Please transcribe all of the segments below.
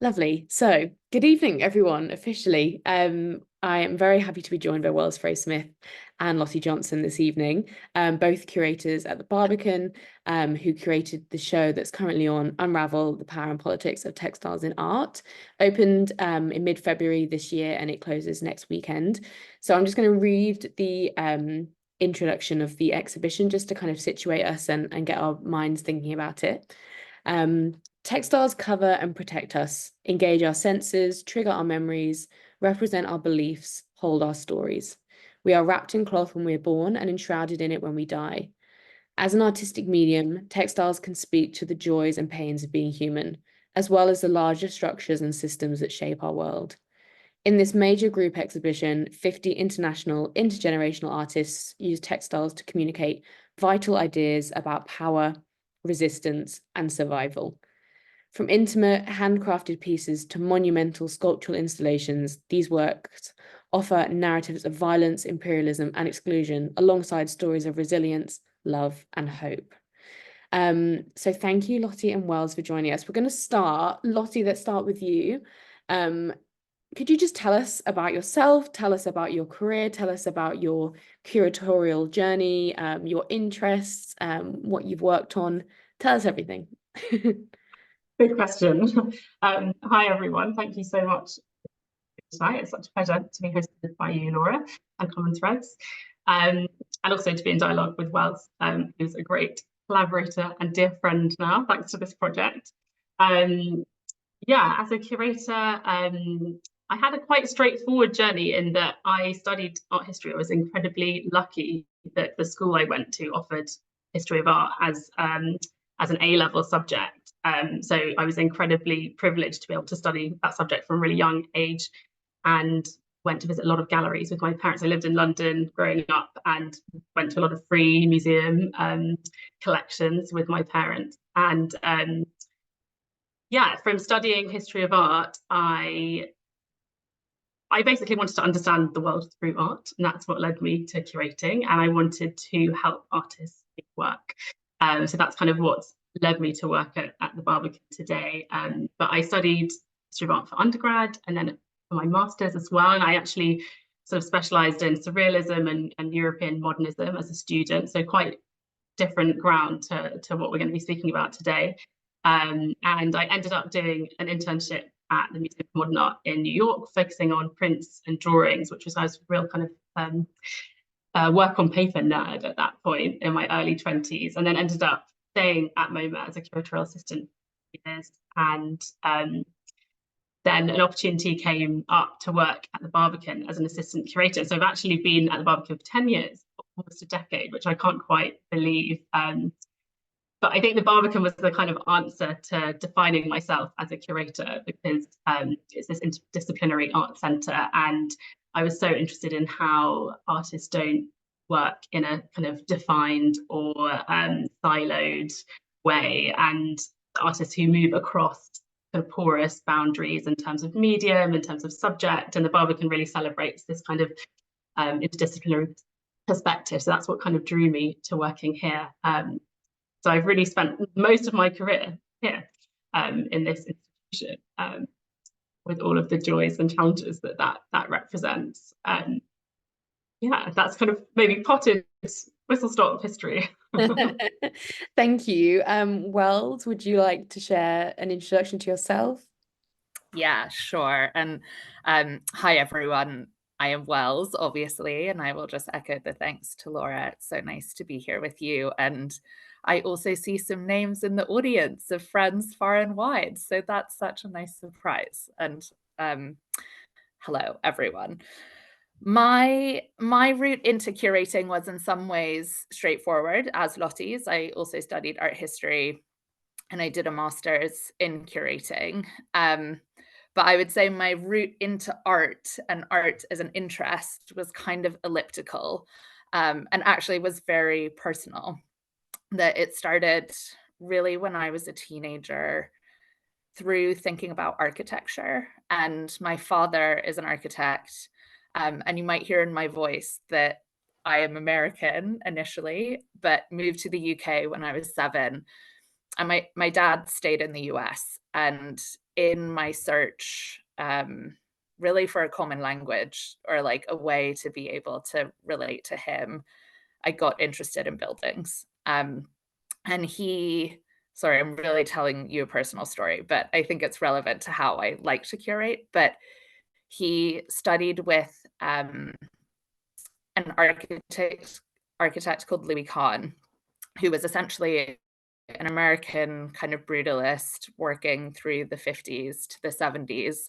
Lovely. So, good evening, everyone, officially. I am very happy to be joined by Wells Fray-Smith and Lotte Johnson this evening, both curators at the Barbican, who curated the show that's currently on Unravel, the Power and Politics of Textiles in Art. Opened in mid-February this year and it closes next weekend. So I'm just going to read the introduction of the exhibition just to kind of situate us and get our minds thinking about it. Textiles cover and protect us, engage our senses, trigger our memories, represent our beliefs, hold our stories. We are wrapped in cloth when we're born and enshrouded in it when we die. As an artistic medium, textiles can speak to the joys and pains of being human, as well as the larger structures and systems that shape our world. In this major group exhibition, 50 international, intergenerational artists use textiles to communicate vital ideas about power, resistance, and survival. From intimate, handcrafted pieces to monumental sculptural installations, these works offer narratives of violence, imperialism, and exclusion, alongside stories of resilience, love, and hope. So thank you, Lotte and Wells, for joining us. We're going to start. Lotte, let's start with you. Could you just tell us about yourself, tell us about your career, tell us about your curatorial journey, your interests, what you've worked on? Tell us everything. Good question. Hi, everyone. Thank you so much tonight. It's such a pleasure to be hosted by you, Laura, and Common Threads, and also to be in dialogue with Wells, who's a great collaborator and dear friend now, thanks to this project. Yeah, as a curator, I had a quite straightforward journey in that I studied art history. I was incredibly lucky that the school I went to offered history of art as an A-level subject. So I was incredibly privileged to be able to study that subject from a really young age, and went to visit a lot of galleries with my parents. I lived in London growing up and went to a lot of free museum collections with my parents. And yeah, from studying history of art, I basically wanted to understand the world through art, and that's what led me to curating. And I wanted to help artists make work. So that's kind of what's led me to work at the Barbican today. But I studied history of art for undergrad and then for my master's as well. And I actually sort of specialised in surrealism and European modernism as a student. So quite different ground to what we're going to be speaking about today. And I ended up doing an internship at the Museum of Modern Art in New York, focusing on prints and drawings, which was I was a real kind of work on paper nerd at that point in my early 20s, and then ended up staying at MoMA as a curatorial assistant for years. And then an opportunity came up to work at the Barbican as an assistant curator. So I've actually been at the Barbican for 10 years, almost a decade, which I can't quite believe. But I think the Barbican was the kind of answer to defining myself as a curator, because it's this interdisciplinary art centre, and I was so interested in how artists don't work in a kind of defined or siloed way, and artists who move across kind of porous boundaries in terms of medium, in terms of subject, and the Barbican really celebrates this kind of interdisciplinary perspective. So that's what kind of drew me to working here. So I've really spent most of my career here in this institution, with all of the joys and challenges that represents. Yeah, that's kind of maybe potted whistle-stop history. Thank you. Wells, would you like to share an introduction to yourself? Yeah, sure. And hi, everyone. I am Wells, obviously, and I will just echo the thanks to Laura. It's so nice to be here with you. And I also see some names in the audience of friends far and wide. So that's such a nice surprise. And hello, everyone. My route into curating was in some ways straightforward, as Lotte's. I also studied art history and I did a master's in curating. But I would say my route into art and art as an interest was kind of elliptical, and actually was very personal. That it started really when I was a teenager through thinking about architecture. And my father is an architect. And you might hear in my voice that I am American initially, but moved to the UK when I was 7. And my dad stayed in the US. And in my search really for a common language, or like a way to be able to relate to him, I got interested in buildings. And sorry, I'm really telling you a personal story, but I think it's relevant to how I like to curate. But he studied with an architect called Louis Kahn, who was essentially an American kind of brutalist working through the 50s to the 70s.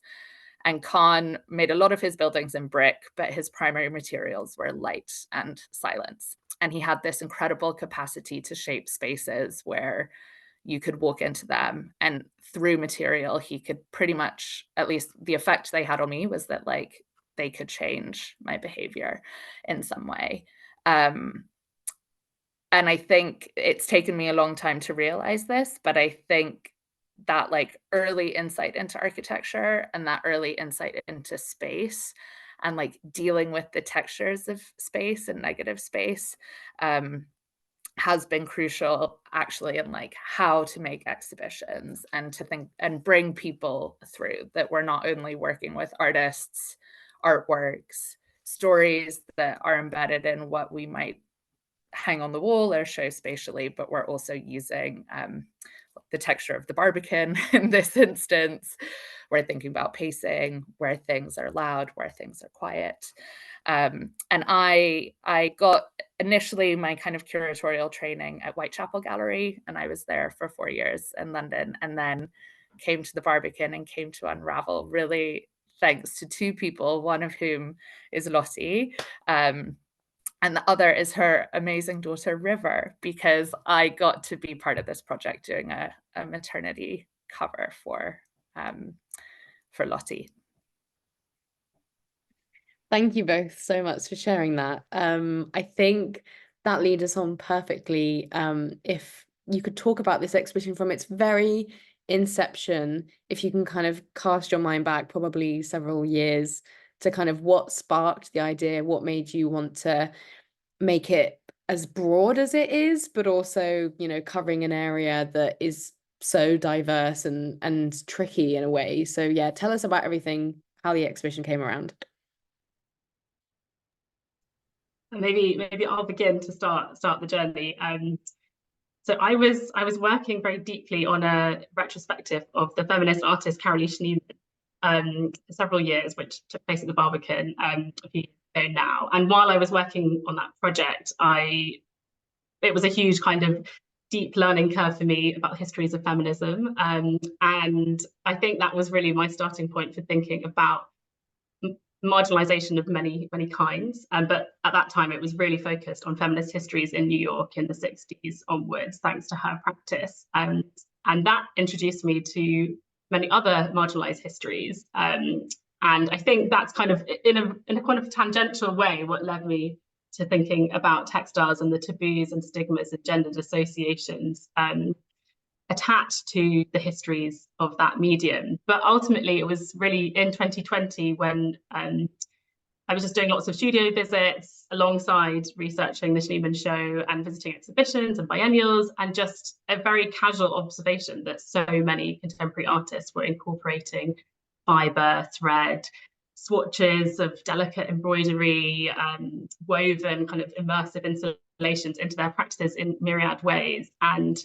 And Kahn made a lot of his buildings in brick, but his primary materials were light and silence. And he had this incredible capacity to shape spaces where you could walk into them, and through material, he could pretty much, at least the effect they had on me was that like they could change my behavior in some way. And I think it's taken me a long time to realize this, but I think that like early insight into architecture and that early insight into space and like dealing with the textures of space and negative space has been crucial actually in like how to make exhibitions and to think and bring people through, that we're not only working with artists, artworks, stories that are embedded in what we might hang on the wall or show spatially, but we're also using the texture of the Barbican in this instance. We're thinking about pacing, where things are loud, where things are quiet. And I got initially my kind of curatorial training at Whitechapel Gallery, and I was there for 4 years in London, and then came to the Barbican and came to Unravel, really thanks to two people, one of whom is Lotte, and the other is her amazing daughter, River, because I got to be part of this project doing a maternity cover for Lotte. Thank you both so much for sharing that. I think that leads us on perfectly. If you could talk about this exhibition from its very inception, if you can kind of cast your mind back probably several years to kind of what sparked the idea, what made you want to make it as broad as it is, but also, you know, covering an area that is so diverse and tricky in a way. So yeah, tell us about everything, how the exhibition came around. Maybe I'll begin to start the journey. So I was working very deeply on a retrospective of the feminist artist Carolee Schneemann for several years, which took place at the Barbican a few years ago now. And while I was working on that project, it was a huge kind of deep learning curve for me about the histories of feminism. And I think that was really my starting point for thinking about marginalization of many kinds, but at that time it was really focused on feminist histories in New York in the 60s onwards, thanks to her practice, and that introduced me to many other marginalized histories, and I think that's kind of in a kind of tangential way what led me to thinking about textiles and the taboos and stigmas and gendered associations attached to the histories of that medium. But ultimately, it was really in 2020 when I was just doing lots of studio visits alongside researching the Schneemann show and visiting exhibitions and biennials, and just a very casual observation that so many contemporary artists were incorporating fibre, thread, swatches of delicate embroidery, woven kind of immersive installations into their practices in myriad ways. And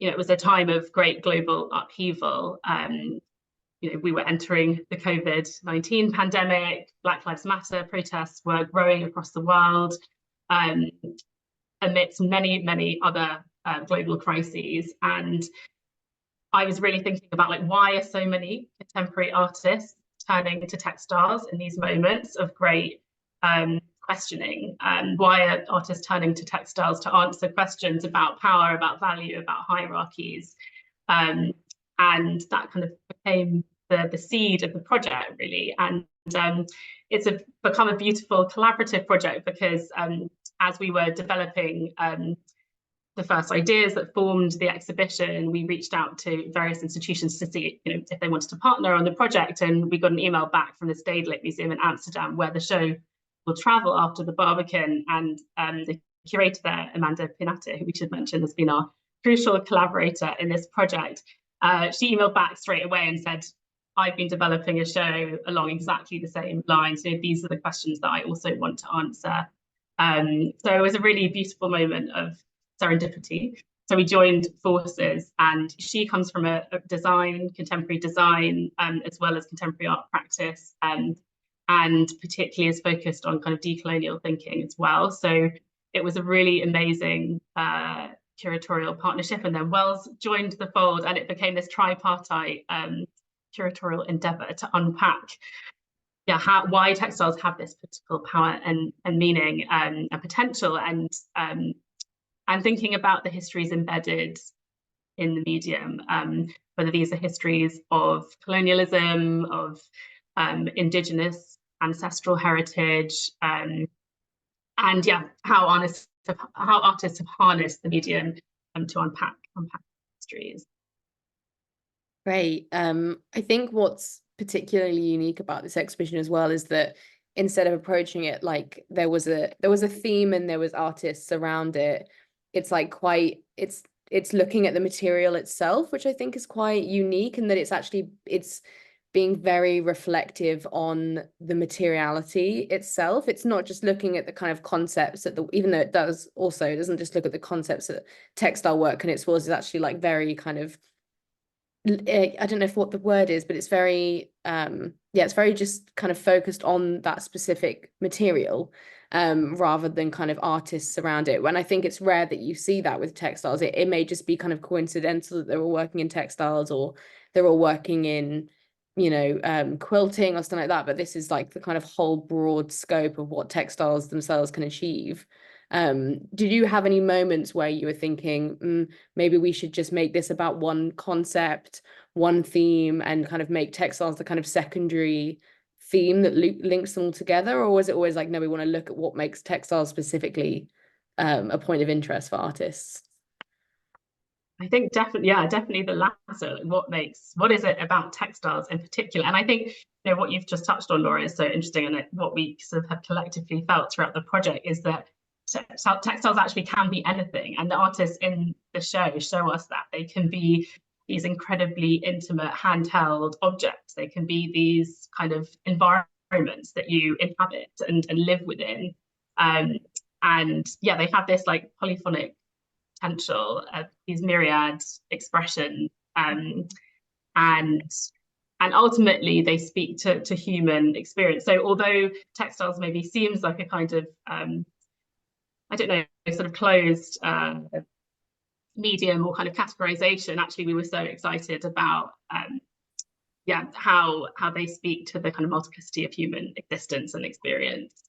you know, it was a time of great global upheaval. You know, we were entering the COVID-19 pandemic. Black Lives Matter protests were growing across the world, amidst many other global crises. And I was really thinking about like, why are so many contemporary artists turning to textiles in these moments of great questioning? Why are artists turning to textiles to answer questions about power, about value, about hierarchies? And that kind of became the seed of the project, really. And it's become a beautiful collaborative project because as we were developing the first ideas that formed the exhibition, we reached out to various institutions to see, you know, if they wanted to partner on the project. And we got an email back from the Stedelijk Museum in Amsterdam, where the show will travel after the Barbican, and the curator there, Amanda Pinate, who we should mention has been our crucial collaborator in this project, she emailed back straight away and said, I've been developing a show along exactly the same lines. So these are the questions that I also want to answer. So it was a really beautiful moment of serendipity. So we joined forces, and she comes from a design, contemporary design, as well as contemporary art practice, and particularly is focused on kind of decolonial thinking as well. So it was a really amazing curatorial partnership. And then Wells joined the fold, and it became this tripartite curatorial endeavor to unpack why textiles have this political power and meaning and potential, and thinking about the histories embedded in the medium, whether these are histories of colonialism, of indigenous ancestral heritage, and how artists have harnessed the medium to unpack histories. Great. I think what's particularly unique about this exhibition as well is that instead of approaching it like there was a theme and there was artists around it, it's like it's looking at the material itself, which I think is quite unique, and that it's being very reflective on the materiality itself. It's not just looking at the kind of concepts even though it doesn't just look at the concepts that textile work can explore. It's actually like very kind of, I don't know what the word is, but it's very it's very just kind of focused on that specific material, rather than kind of artists around it. When I think it's rare that you see that with textiles. It may just be kind of coincidental that they're all working in textiles, or they're all working in, quilting or something like that. But this is like the kind of whole broad scope of what textiles themselves can achieve. Did you have any moments where you were thinking, maybe we should just make this about one concept, one theme, and kind of make textiles the kind of secondary theme that links them all together? Or was it always like, no, we want to look at what makes textiles specifically a point of interest for artists? I think definitely the latter. What is it about textiles in particular? And I think, what you've just touched on, Laura, is so interesting, and what we sort of have collectively felt throughout the project is that textiles actually can be anything, and the artists in the show us that they can be these incredibly intimate handheld objects. They can be these kind of environments that you inhabit and live within, and they have this like polyphonic potential of these myriad expressions, and ultimately they speak to human experience. So although textiles maybe seems like a kind of I don't know, sort of closed medium or kind of categorization, actually we were so excited about how they speak to the kind of multiplicity of human existence and experience.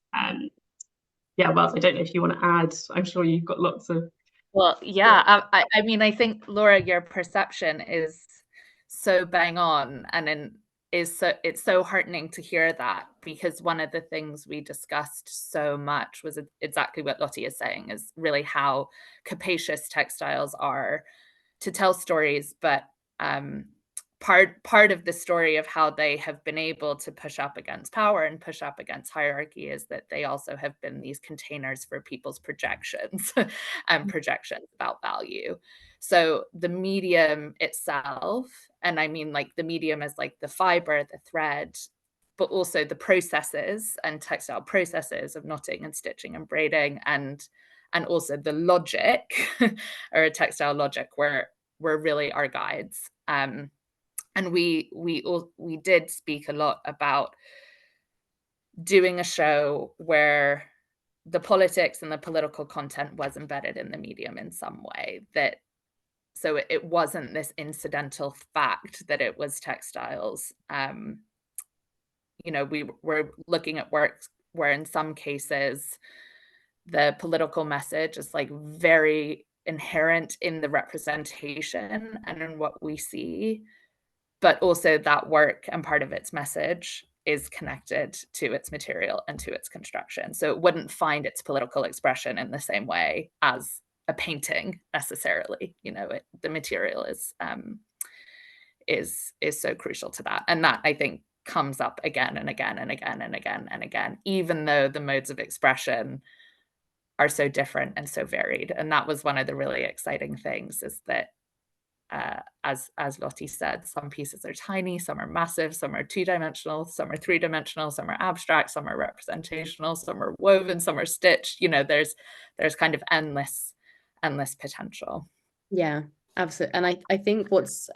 Wells, I don't know if you want to add. I'm sure you've got lots of. Well, yeah, I mean, I think, Laura, your perception is so bang on, and it's so heartening to hear that, because one of the things we discussed so much was exactly what Lotte is saying, is really how capacious textiles are to tell stories, but part of the story of how they have been able to push up against power and push up against hierarchy is that they also have been these containers for people's projections and projections about value. So the medium itself, and I mean like the medium as like the fiber, the thread, but also the processes and textile processes of knotting and stitching and braiding, and also the logic or a textile logic were really our guides. And we did speak a lot about doing a show where the politics and the political content was embedded in the medium in some way, so it wasn't this incidental fact that it was textiles. We were looking at works where in some cases the political message is like very inherent in the representation and in what we see, but also that work and part of its message is connected to its material and to its construction. So it wouldn't find its political expression in the same way as a painting necessarily. The material is so crucial to that. And that, I think, comes up again and again and again and again and again, even though the modes of expression are so different and so varied. And that was one of the really exciting things, is that as Lotte said, some pieces are tiny, some are massive, some are 2-dimensional, some are 3-dimensional, some are abstract, some are representational, some are woven, some are stitched. You know, there's kind of endless potential. Yeah, absolutely. And I think what's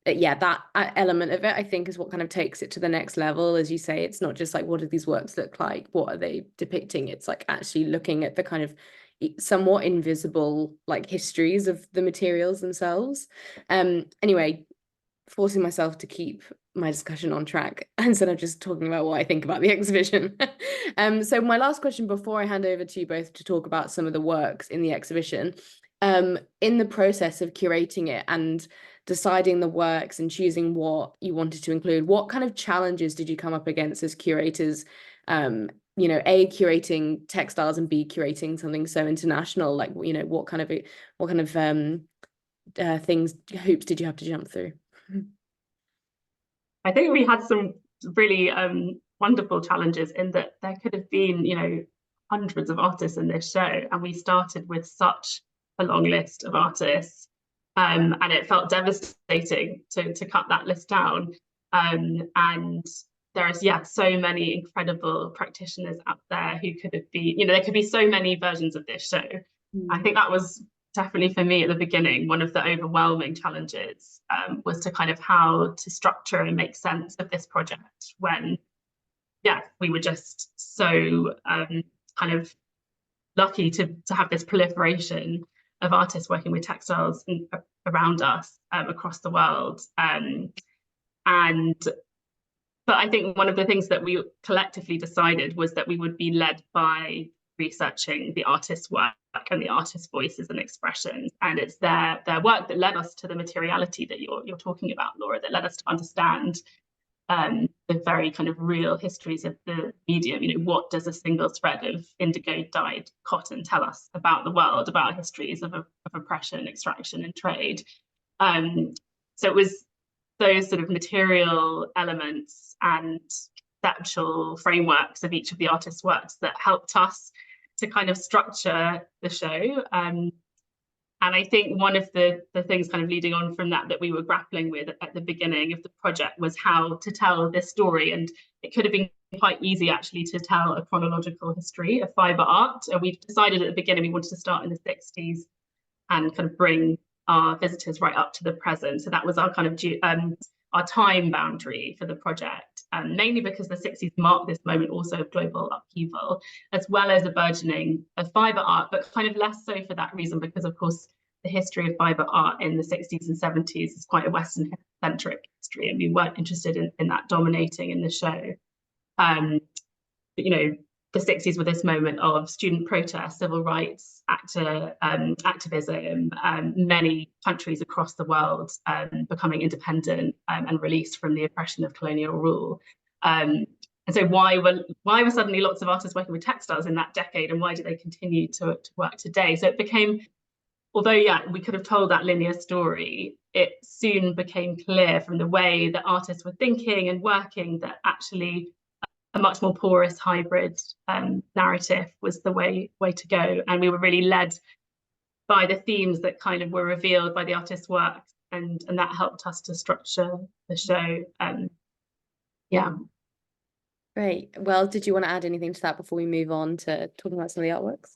yeah, that element of it, I think, is what kind of takes it to the next level. As you say, it's not just like, what do these works look like? What are they depicting? It's like actually looking at the kind of somewhat invisible like histories of the materials themselves. Anyway, forcing myself to keep my discussion on track instead of just talking about what I think about the exhibition. So my last question before I hand over to you both to talk about some of the works in the exhibition, in the process of curating it and deciding the works and choosing what you wanted to include, what kind of challenges did you come up against as curators? You know, A, curating textiles, and B, curating something so international. Like, you know, what kind of things, hoops did you have to jump through? I think we had some really wonderful challenges in that there could have been, you know, hundreds of artists in this show, and we started with such a long list of artists, and it felt devastating to cut that list down. And there's so many incredible practitioners out there who could have been, you know, there could be so many versions of this show. I think that was definitely for me at the beginning, one of the overwhelming challenges was to kind of how to structure and make sense of this project when, we were just so kind of lucky to have this proliferation of artists working with textiles around us across the world. But I think one of the things that we collectively decided was that we would be led by researching the artist's work and the artist's voices and expressions. And it's their work that led us to the materiality that you're talking about, Laura, that led us to understand the very kind of real histories of the medium. You know, what does a single thread of indigo dyed cotton tell us about the world, about histories of oppression, extraction, and trade? So it was those sort of material elements and conceptual frameworks of each of the artists' works that helped us to kind of structure the show. And I think one of the things kind of leading on from that we were grappling with at the beginning of the project was how to tell this story. And it could have been quite easy actually to tell a chronological history of fiber art. And we decided at the beginning we wanted to start in the 60s and kind of bring our visitors right up to the present. So that was our kind of our time boundary for the project, mainly because the 60s marked this moment also of global upheaval, as well as a burgeoning of fiber art, but kind of less so for that reason, because of course the history of fiber art in the 60s and 70s is quite a Western-centric history, and we weren't interested in that dominating in the show. But, you know, the 60s were this moment of student protest, civil rights activism, many countries across the world becoming independent and released from the oppression of colonial rule. And so why were suddenly lots of artists working with textiles in that decade, and why do they continue to work today? So it became, although we could have told that linear story, it soon became clear from the way that artists were thinking and working that actually a much more porous hybrid narrative was the way to go. And we were really led by the themes that kind of were revealed by the artist's work, and that helped us to structure the show. Great. Well, did you want to add anything to that before we move on to talking about some of the artworks?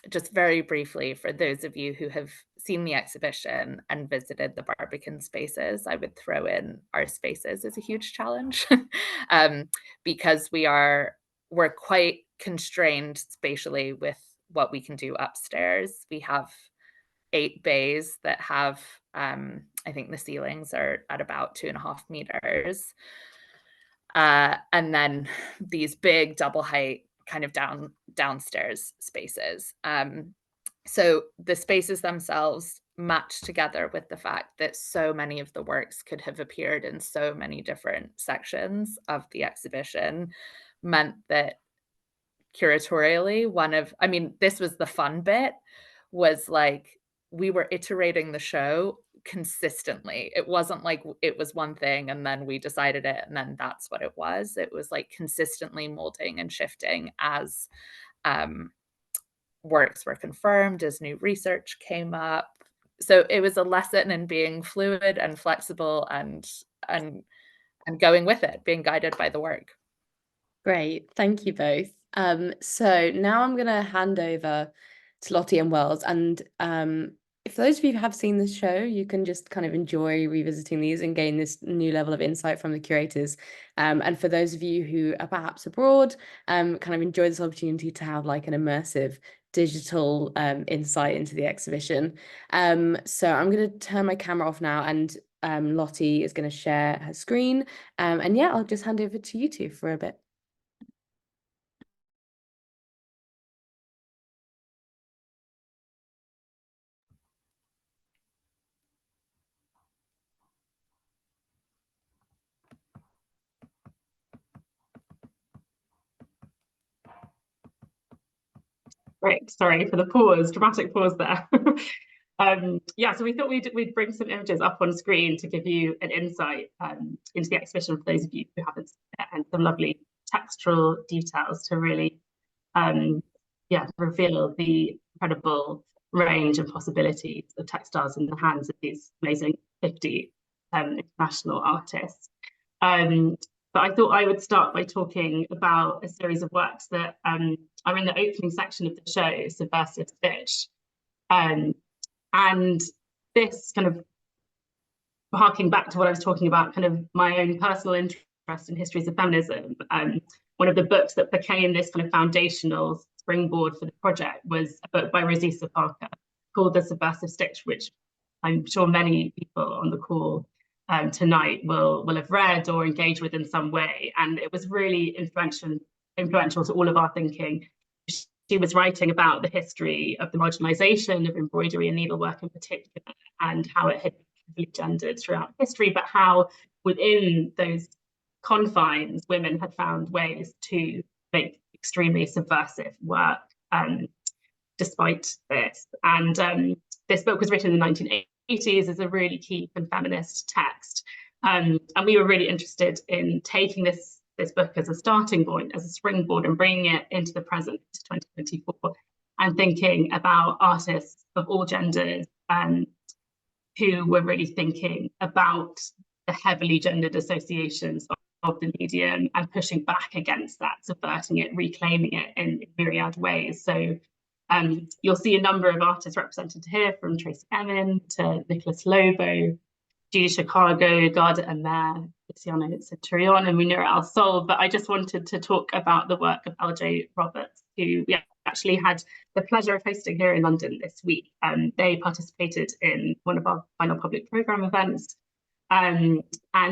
Just very briefly, for those of you who have seen the exhibition and visited the Barbican spaces, I would throw in our spaces as a huge challenge because we're quite constrained spatially with what we can do upstairs. We have 8 bays that have, I think the ceilings are at about 2.5 meters. And then these big double height kind of downstairs spaces. So the spaces themselves match together with the fact that so many of the works could have appeared in so many different sections of the exhibition, meant that curatorially, this was the fun bit, was like we were iterating the show consistently. It wasn't like it was one thing and then we decided it and then that's what it was. It was like consistently molding and shifting as works were confirmed, as new research came up. So it was a lesson in being fluid and flexible and going with it, being guided by the work. Great, thank you both. So now I'm going to hand over to Lotte and Wells, and if those of you who have seen this show, you can just kind of enjoy revisiting these and gain this new level of insight from the curators. And for those of you who are perhaps abroad, kind of enjoy this opportunity to have like an immersive digital insight into the exhibition. So I'm going to turn my camera off now, and Lotte is going to share her screen. And yeah, I'll just hand over to you two for a bit. Great, sorry for the pause, dramatic pause there. Yeah, so we thought we'd bring some images up on screen to give you an insight into the exhibition for those of you who haven't seen it, and some lovely textural details to really reveal the incredible range and possibilities of textiles in the hands of these amazing 50 international artists. But I thought I would start by talking about a series of works that are in the opening section of the show, Subversive Stitch. And this kind of harking back to what I was talking about, kind of my own personal interest in histories of feminism. One of the books that became this kind of foundational springboard for the project was a book by Rosisa Parker called The Subversive Stitch, which I'm sure many people on the call tonight will have read or engaged with in some way. And it was really influential to all of our thinking. She was writing about the history of the marginalization of embroidery and needlework in particular, and how it had been gendered throughout history, but how within those confines, women had found ways to make extremely subversive work despite this. And this book was written in the 1980s as a really key and feminist text. And we were really interested in taking this book as a starting point, as a springboard, and bringing it into the present, to 2024, and thinking about artists of all genders who were really thinking about the heavily gendered associations of the medium and pushing back against that, subverting it, reclaiming it in myriad ways. So you'll see a number of artists represented here, from Tracy Emin to Nicholas Lobo, Judy Chicago, Garda Amer, Luciano Centurion, and Munira Al Sol. But I just wanted to talk about the work of LJ Roberts, who we actually had the pleasure of hosting here in London this week. They participated in one of our final public programme events. And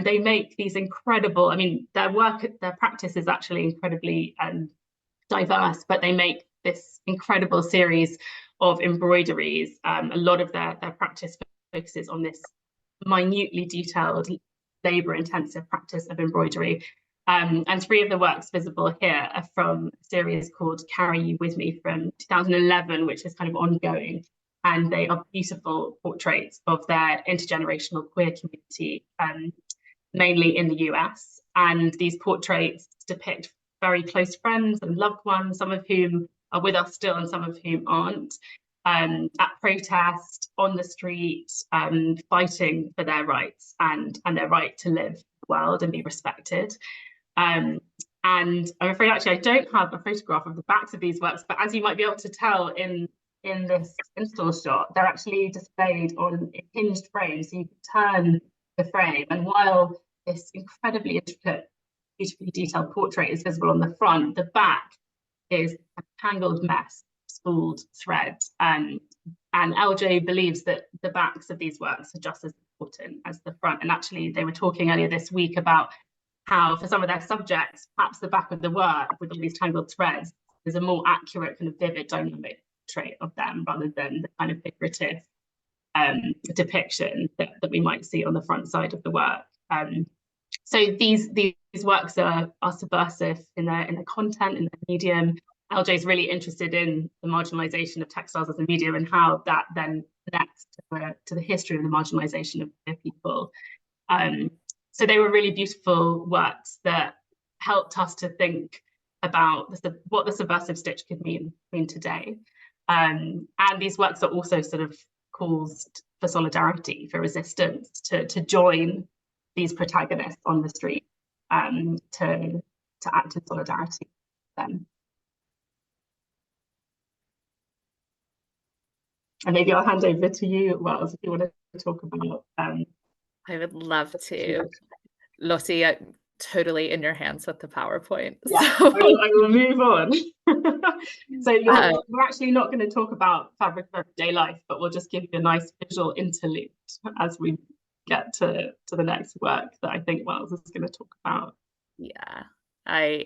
they make these incredible, I mean, their practice is actually incredibly diverse, but they make this incredible series of embroideries. A lot of their practice focuses on this minutely detailed, labour-intensive practice of embroidery. And three of the works visible here are from a series called Carry You With Me from 2011, which is kind of ongoing. And they are beautiful portraits of their intergenerational queer community, mainly in the US. And these portraits depict very close friends and loved ones, some of whom are with us still and some of whom aren't, at protest, on the street, fighting for their rights and their right to live in the world and be respected. And I'm afraid actually I don't have a photograph of the backs of these works, but as you might be able to tell in this install shot, they're actually displayed on hinged frames, so you can turn the frame. And while this incredibly intricate, beautifully detailed portrait is visible on the front, the back is a tangled mess, spooled thread. And LJ believes that the backs of these works are just as important as the front. And actually, they were talking earlier this week about how for some of their subjects, perhaps the back of the work with all these tangled threads is a more accurate, kind of vivid, dynamic portrait of them, rather than the kind of figurative depiction that we might see on the front side of the work. So these works are subversive in their content, in their medium. LJ is really interested in the marginalization of textiles as a medium and how that then connects to the history of the marginalization of queer people. So they were really beautiful works that helped us to think about what the subversive stitch could mean today. And these works are also sort of calls for solidarity, for resistance, to join these protagonists on the street, to act in solidarity with them. And maybe I'll hand over to you, Wells, if you want to talk about. I would love to. Lotte, totally in your hands with the PowerPoint. Yeah, so. I will move on. So we're actually not going to talk about fabric of everyday life, but we'll just give you a nice visual interlude as we get to the next work that I think Wells is going to talk about. Yeah, I'm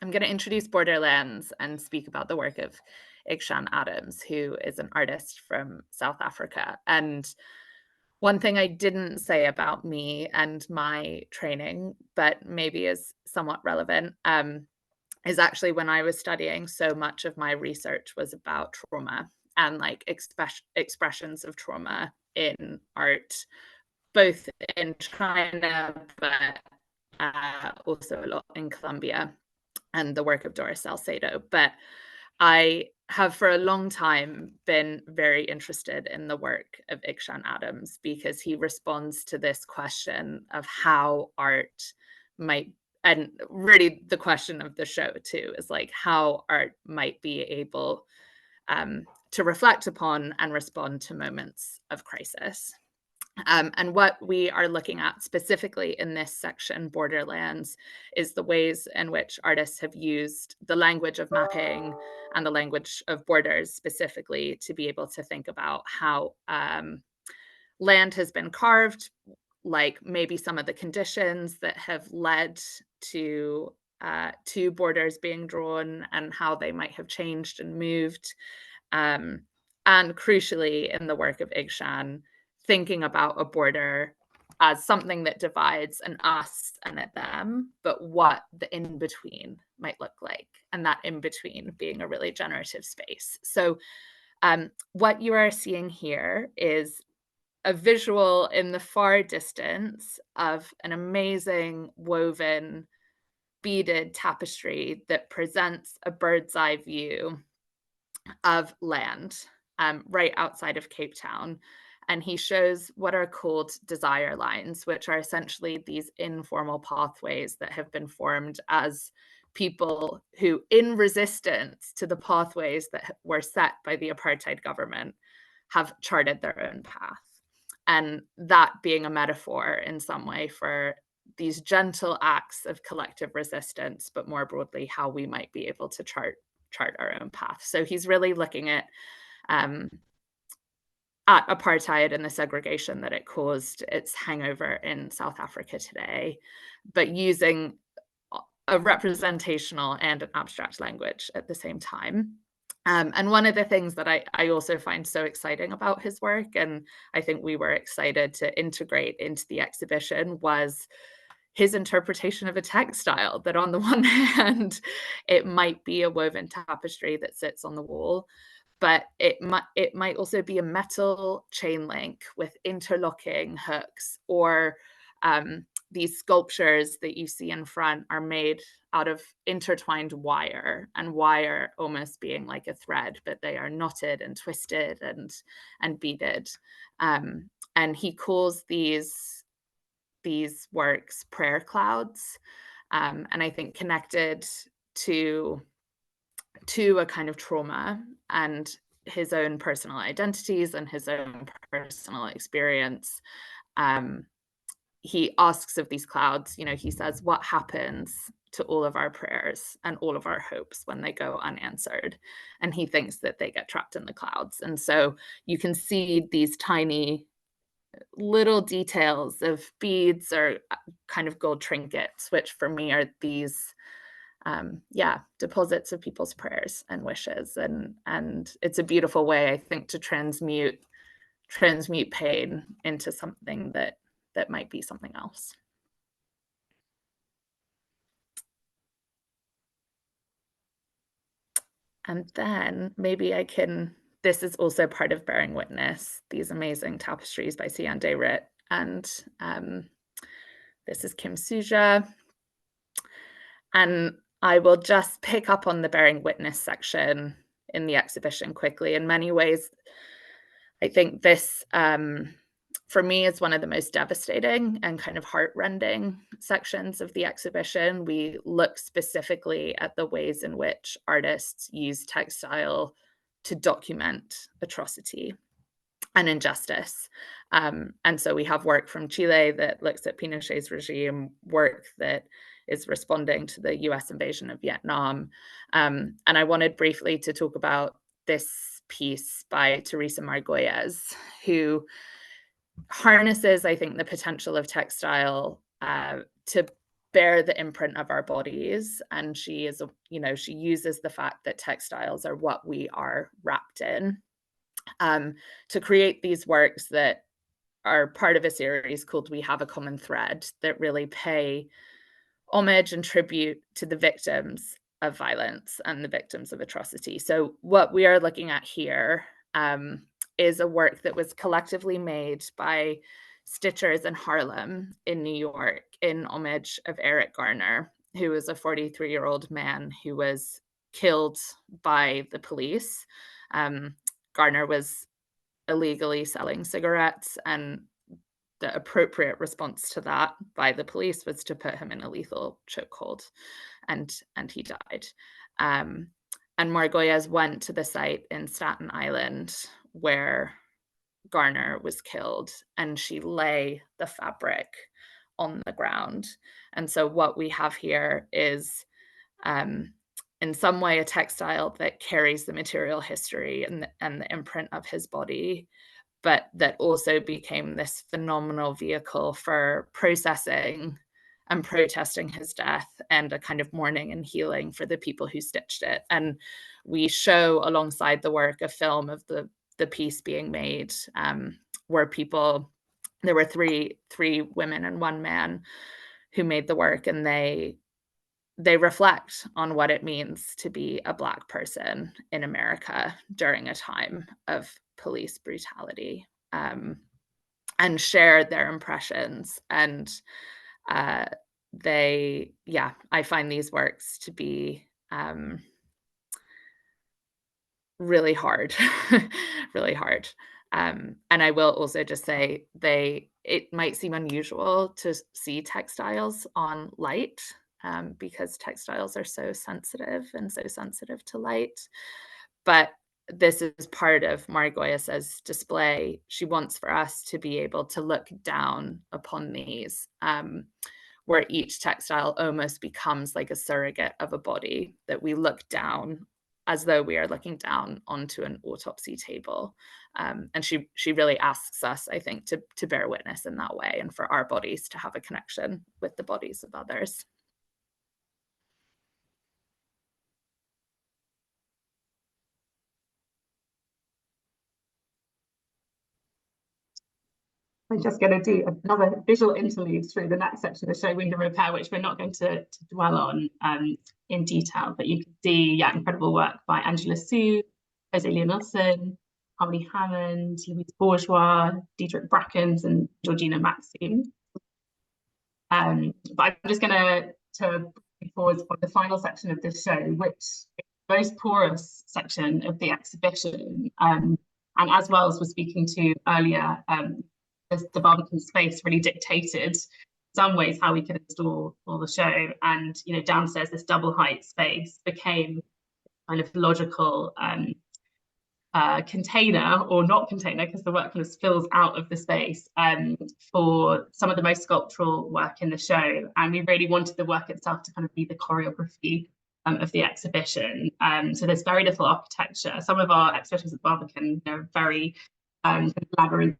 going to introduce Borderlands and speak about the work of Ikshan Adams, who is an artist from South Africa. And one thing I didn't say about me and my training, but maybe is somewhat relevant, is actually when I was studying, so much of my research was about trauma and like expressions of trauma in art, both in China, but also a lot in Colombia, and the work of Doris Salcedo. But I have for a long time been very interested in the work of Ikshan Adams, because he responds to this question of how art might, and really the question of the show too, is like how art might be able to reflect upon and respond to moments of crisis. And what we are looking at specifically in this section, Borderlands, is the ways in which artists have used the language of mapping and the language of borders specifically to be able to think about how land has been carved, like maybe some of the conditions that have led to borders being drawn and how they might have changed and moved. And crucially, in the work of Ikshan, thinking about a border as something that divides an us and a them, but what the in-between might look like, and that in-between being a really generative space. So what you are seeing here is a visual in the far distance of an amazing woven beaded tapestry that presents a bird's eye view of land right outside of Cape Town. And he shows what are called desire lines, which are essentially these informal pathways that have been formed as people who, in resistance to the pathways that were set by the apartheid government, have charted their own path. And that being a metaphor in some way for these gentle acts of collective resistance, but more broadly, how we might be able to chart our own path. So he's really looking at apartheid and the segregation that it caused, its hangover in South Africa today, but using a representational and an abstract language at the same time. And one of the things that I also find so exciting about his work, and I think we were excited to integrate into the exhibition, was his interpretation of a textile that on the one hand, it might be a woven tapestry that sits on the wall, but it might also be a metal chain link with interlocking hooks, or these sculptures that you see in front are made out of intertwined wire, and wire almost being like a thread, but they are knotted and twisted and beaded. And he calls these works prayer clouds, and I think connected to a kind of trauma and his own personal identities and his own personal experience. He asks of these clouds, he says, what happens to all of our prayers and all of our hopes when they go unanswered? And he thinks that they get trapped in the clouds. And so you can see these tiny little details of beads or kind of gold trinkets, which for me are these deposits of people's prayers and wishes. And it's a beautiful way, I think, to transmute pain into something that might be something else. And then maybe this is also part of Bearing Witness, these amazing tapestries by Siande Rit. And this is Kim Suja. And I will just pick up on the Bearing Witness section in the exhibition quickly. In many ways, I think this, for me, is one of the most devastating and kind of heart-rending sections of the exhibition. We look specifically at the ways in which artists use textile to document atrocity and injustice. And so we have work from Chile that looks at Pinochet's regime, work that is responding to the US invasion of Vietnam. And I wanted briefly to talk about this piece by Teresa Margolles, who harnesses, I think, the potential of textile to bear the imprint of our bodies. And she is, she uses the fact that textiles are what we are wrapped in to create these works that are part of a series called We Have a Common Thread, that really pay homage and tribute to the victims of violence and the victims of atrocity. So what we are looking at here is a work that was collectively made by stitchers in Harlem in New York in homage of Eric Garner, who was a 43-year-old man who was killed by the police. Garner was illegally selling cigarettes, and the appropriate response to that by the police was to put him in a lethal chokehold, and he died. And Margolles went to the site in Staten Island where Garner was killed, and she lay the fabric on the ground. And so what we have here is in some way a textile that carries the material history and the imprint of his body, but that also became this phenomenal vehicle for processing and protesting his death, and a kind of mourning and healing for the people who stitched it. And we show alongside the work a film of the piece being made, where there were three women and one man who made the work, and they reflect on what it means to be a Black person in America during a time of police brutality, and share their impressions. And I find these works to be really hard, really hard. And I will also just say it might seem unusual to see textiles on light, because textiles are so sensitive to light. But this is part of Margolles' display. She wants for us to be able to look down upon these, where each textile almost becomes like a surrogate of a body, that we look down as though we are looking down onto an autopsy table. And she really asks us, I think, to bear witness in that way, and for our bodies to have a connection with the bodies of others. I'm just going to do another visual interlude through the next section of the show, Window Repair, which we're not going to dwell on in detail, but you can see incredible work by Angela Sue, Jose Leonelson, Harmony Hammond, Louise Bourgeois, Diedrich Brackens, and Georgina Maxime. But I'm just going to bring forward the final section of this show, which is the most porous section of the exhibition. And as Wells was speaking to earlier, the Barbican space really dictated in some ways how we could install the show. And downstairs, this double height space became kind of logical container, or not container, because the work kind of spills out of the space, for some of the most sculptural work in the show. And we really wanted the work itself to kind of be the choreography of the exhibition. So there's very little architecture. Some of our exhibitions at Barbican are very labyrinth,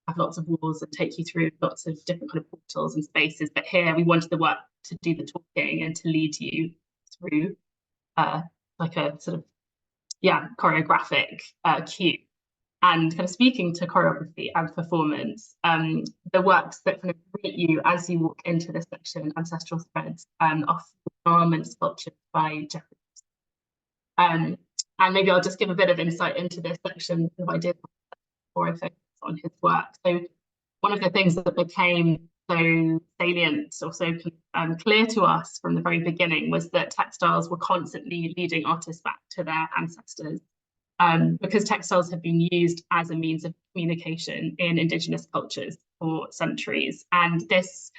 have lots of walls that take you through lots of different kind of portals and spaces. But here we wanted the work to do the talking and to lead you through like a sort of choreographic cue. And kind of speaking to choreography and performance, the works that kind of greet you as you walk into this section, Ancestral Threads, are garment sculptures by Jeffrey. And maybe I'll just give a bit of insight into this section if I did before I focus on his work. So one of the things that became so salient, or so clear to us from the very beginning, was that textiles were constantly leading artists back to their ancestors, because textiles have been used as a means of communication in Indigenous cultures for centuries. And this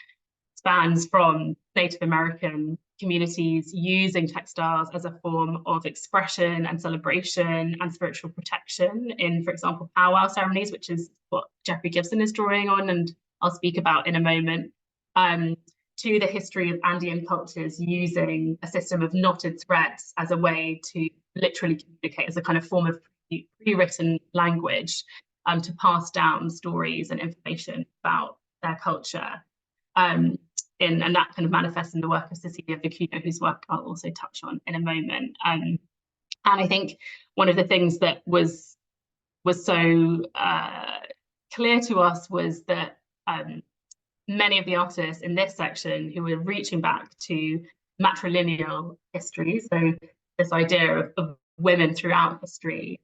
spans from Native American communities using textiles as a form of expression and celebration and spiritual protection in, for example, powwow ceremonies, which is what Jeffrey Gibson is drawing on, and I'll speak about in a moment, to the history of Andean cultures using a system of knotted threads as a way to literally communicate, as a kind of form of pre-written language, to pass down stories and information about their culture. And that kind of manifests in the work of Cecilia Vicuña, whose work I'll also touch on in a moment. And I think one of the things that was so clear to us was that many of the artists in this section who were reaching back to matrilineal history, so this idea of women throughout history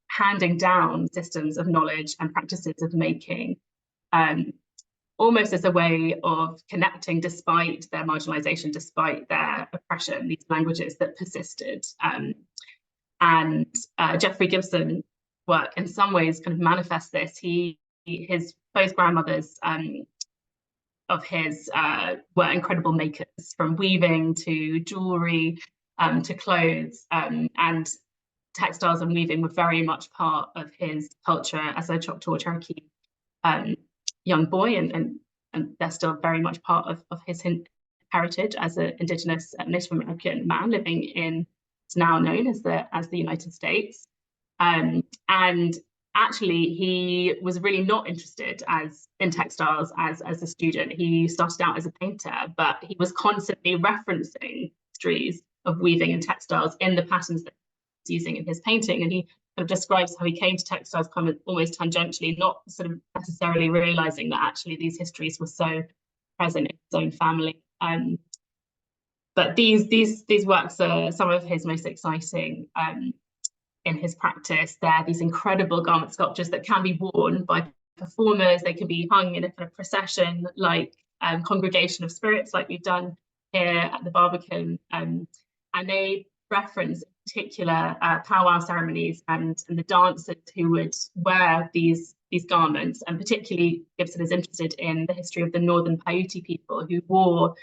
handing down systems of knowledge and practices of making, almost as a way of connecting despite their marginalization, despite their oppression, these languages that persisted. And Jeffrey Gibson's work in some ways kind of manifests this. His both grandmothers of his were incredible makers, from weaving to jewelry to clothes, and textiles and weaving were very much part of his culture as a Choctaw Cherokee young boy, and they're still very much part of his heritage as an Indigenous Native American man living in what's now known as the United States. And actually, he was really not interested in textiles as a student. He started out as a painter, but he was constantly referencing histories of weaving and textiles in the patterns that he was using in his painting. And he kind of describes how he came to textiles kind of almost tangentially, not sort of necessarily realizing that actually these histories were so present in his own family. But these works are some of his most exciting in his practice. They're these incredible garment sculptures that can be worn by performers. They can be hung in a kind of procession, like congregation of spirits, like we've done here at the Barbican, and they reference particular powwow ceremonies and the dancers who would wear these garments. And particularly, Gibson is interested in the history of the Northern Paiute people who wore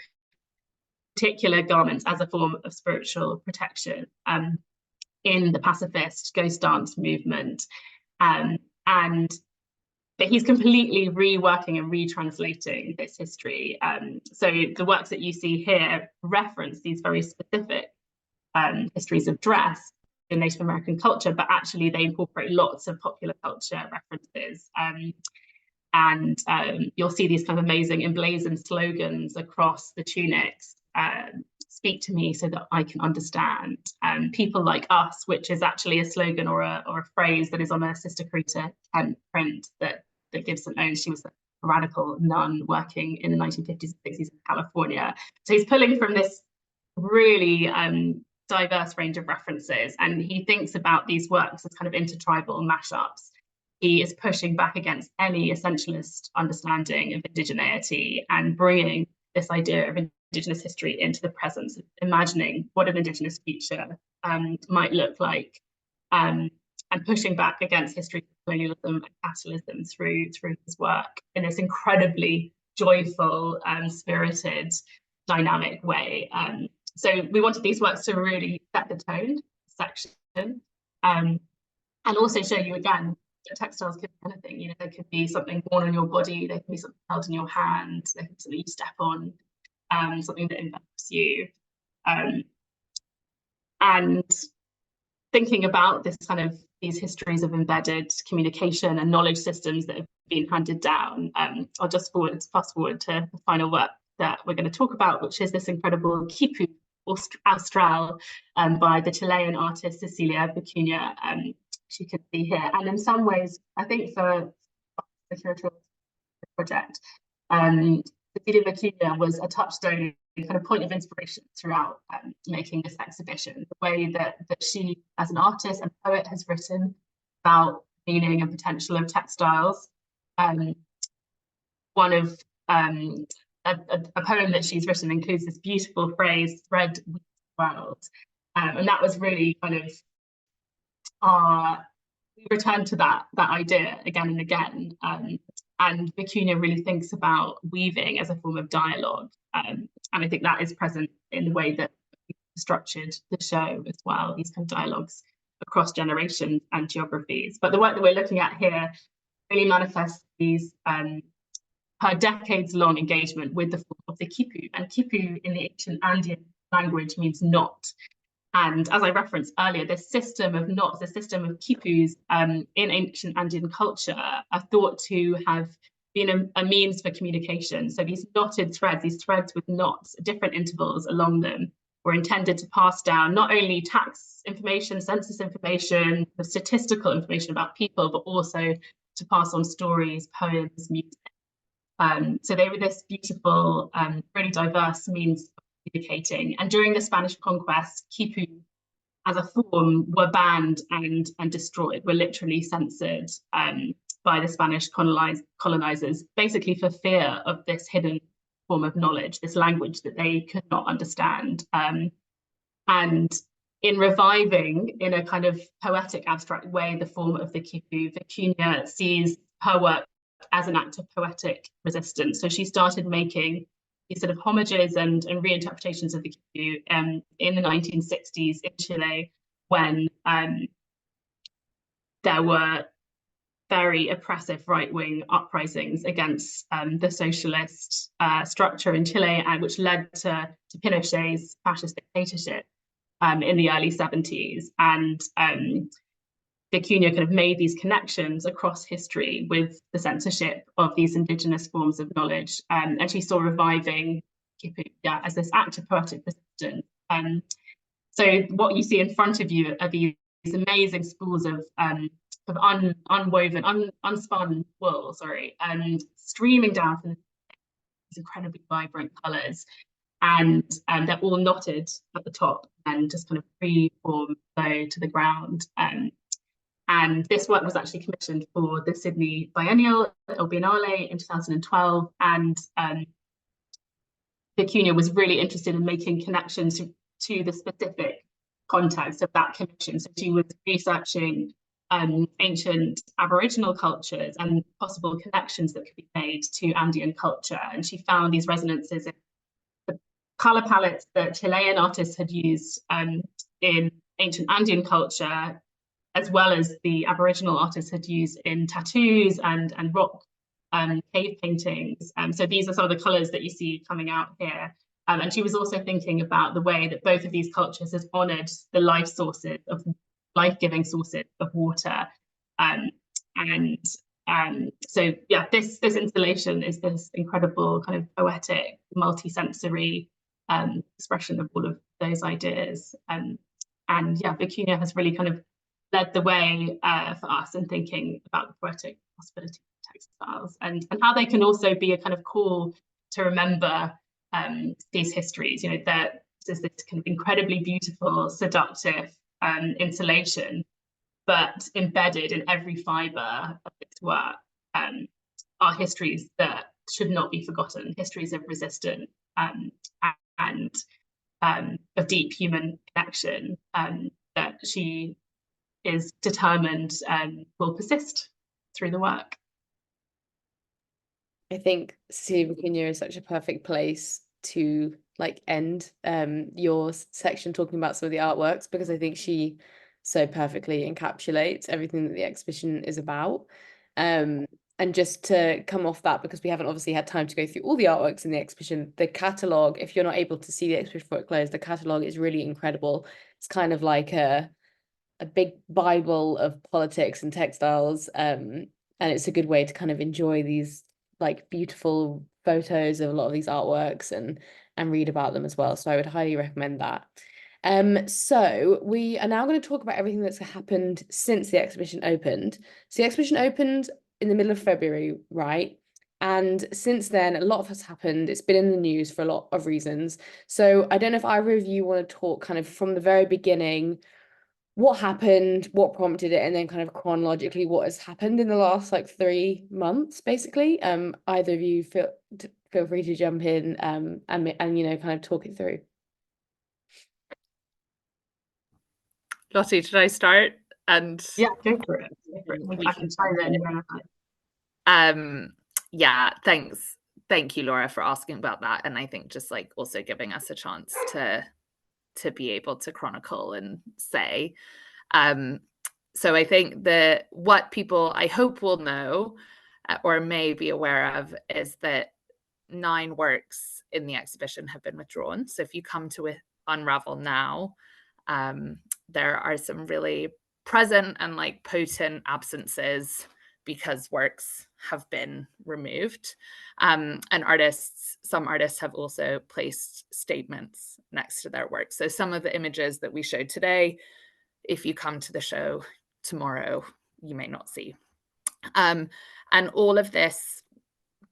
particular garments as a form of spiritual protection in the pacifist ghost dance movement. But he's completely reworking and retranslating this history. So the works that you see here reference these very specific histories of dress in Native American culture, but actually they incorporate lots of popular culture references. You'll see these kind of amazing emblazoned slogans across the tunics. Speak to me so that I can understand. People like us, which is actually a slogan or a phrase that is on a Sister Carita print that Gibson owns. She was a radical nun working in the 1950s and 60s in California. So he's pulling from this really diverse range of references, and he thinks about these works as kind of intertribal mashups. He is pushing back against any essentialist understanding of indigeneity and bringing this idea of Indigenous history into the present, imagining what an Indigenous future might look like, and pushing back against history of colonialism and capitalism through his work in this incredibly joyful, spirited, dynamic way. So we wanted these works to really set the tone section, and also show you again that textiles could be anything. You know, they could be something worn on your body, they can be something held in your hand, they can be something you step on, something that envelops you. And thinking about this kind of these histories of embedded communication and knowledge systems that have been handed down, I'll just fast forward to the final work that we're going to talk about, which is this incredible Quipu Austral by the Chilean artist Cecilia Vicuña, which you can see here. And in some ways, I think for the curatorial project, Cecilia Vicuña was a touchstone, kind of point of inspiration throughout making this exhibition. The way that she, as an artist and poet, has written about meaning and potential of textiles. One of a poem that she's written includes this beautiful phrase, thread weaves the world. And that was really kind of we returned to that idea again and again. And Vicuña really thinks about weaving as a form of dialogue. And I think that is present in the way that we structured the show as well, these kind of dialogues across generations and geographies. But the work that we're looking at here really manifests these her decades-long engagement with the form of the quipu. And quipu in the ancient Andean language means knot. And as I referenced earlier, this system of knots, the system of quipus in ancient Andean culture are thought to have been a means for communication. So these knotted threads, these threads with knots at different intervals along them, were intended to pass down not only tax information, census information, the statistical information about people, but also to pass on stories, poems, music. So they were this beautiful, really diverse means of communicating. And during the Spanish conquest, quipu as a form were banned and destroyed, were literally censored by the Spanish colonizers, basically for fear of this hidden form of knowledge, this language that they could not understand. And in reviving, in a kind of poetic, abstract way, the form of the quipu, Vicuña sees her work as an act of poetic resistance. So she started making these sort of homages and reinterpretations of the quipu in the 1960s in Chile, when there were very oppressive right-wing uprisings against the socialist structure in Chile, which led to Pinochet's fascist dictatorship in the early 70s. And Vicuña kind of made these connections across history with the censorship of these indigenous forms of knowledge. And she saw reviving quipu as this act of poetic resistance. So what you see in front of you are these amazing spools of unwoven, unspun wool, streaming down from these incredibly vibrant colours. And they're all knotted at the top and just kind of free-form flow to the ground. And this work was actually commissioned for the Sydney Biennial or Biennale in 2012. And Vicuña was really interested in making connections to the specific context of that commission. So she was researching ancient Aboriginal cultures and possible connections that could be made to Andean culture. And she found these resonances in the color palettes that Chilean artists had used in ancient Andean culture, as well as the Aboriginal artists had used in tattoos and rock cave paintings. So these are some of the colors that you see coming out here. And she was also thinking about the way that both of these cultures has honored the life-giving sources of water. So yeah, this installation is this incredible kind of poetic, multi-sensory expression of all of those ideas. And yeah, Vicuña has really kind of led the way for us in thinking about the poetic possibility of textiles and how they can also be a kind of call to remember these histories. You know, that there's this kind of incredibly beautiful, seductive installation, but embedded in every fiber of this work are histories that should not be forgotten, histories of resistance and of deep human connection that she is determined will persist through the work. I think Cecilia Vicuña is such a perfect place to end your section talking about some of the artworks, because I think she so perfectly encapsulates everything that the exhibition is about. And just to come off that, because we haven't obviously had time to go through all the artworks in the exhibition, the catalogue, if you're not able to see the exhibition before it closed, the catalogue is really incredible. It's kind of like a big Bible of politics and textiles, and it's a good way to kind of enjoy these beautiful photos of a lot of these artworks and read about them as well. So I would highly recommend that. So we are now going to talk about everything that's happened since the exhibition opened. So the exhibition opened in the middle of February, right? And since then, a lot has happened. It's been in the news for a lot of reasons. So I don't know if either of you want to talk kind of from the very beginning, what happened, what prompted it, and then kind of chronologically what has happened in the last 3 months, basically. Either of you feel feel free to jump in and kind of talk it through. Lotte, should I start? And yeah, go for it. I can chime in wherever. Yeah, thanks. Thank you, Laura, for asking about that. And I think just like also giving us a chance to be able to chronicle and say. So I think that what people I hope will know or may be aware of is that 9 works in the exhibition have been withdrawn. So if you come to Unravel now, there are some really present and like potent absences because works have been removed. And some artists have also placed statements next to their work. So some of the images that we showed today, if you come to the show tomorrow, you may not see. And all of this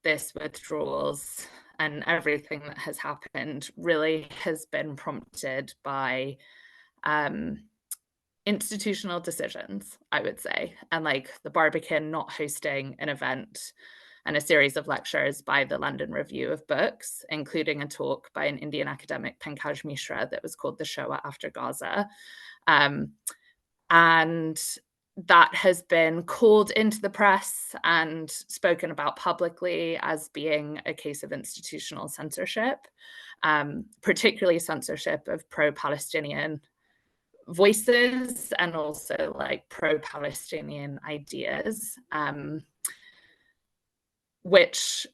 withdrawals and everything that has happened really has been prompted by institutional decisions, I would say, and like the Barbican not hosting an event and a series of lectures by the London Review of Books, including a talk by an Indian academic, Pankaj Mishra, that was called The Shoah After Gaza. And that has been called into the press and spoken about publicly as being a case of institutional censorship, particularly censorship of pro-Palestinian voices and also like pro-Palestinian ideas, which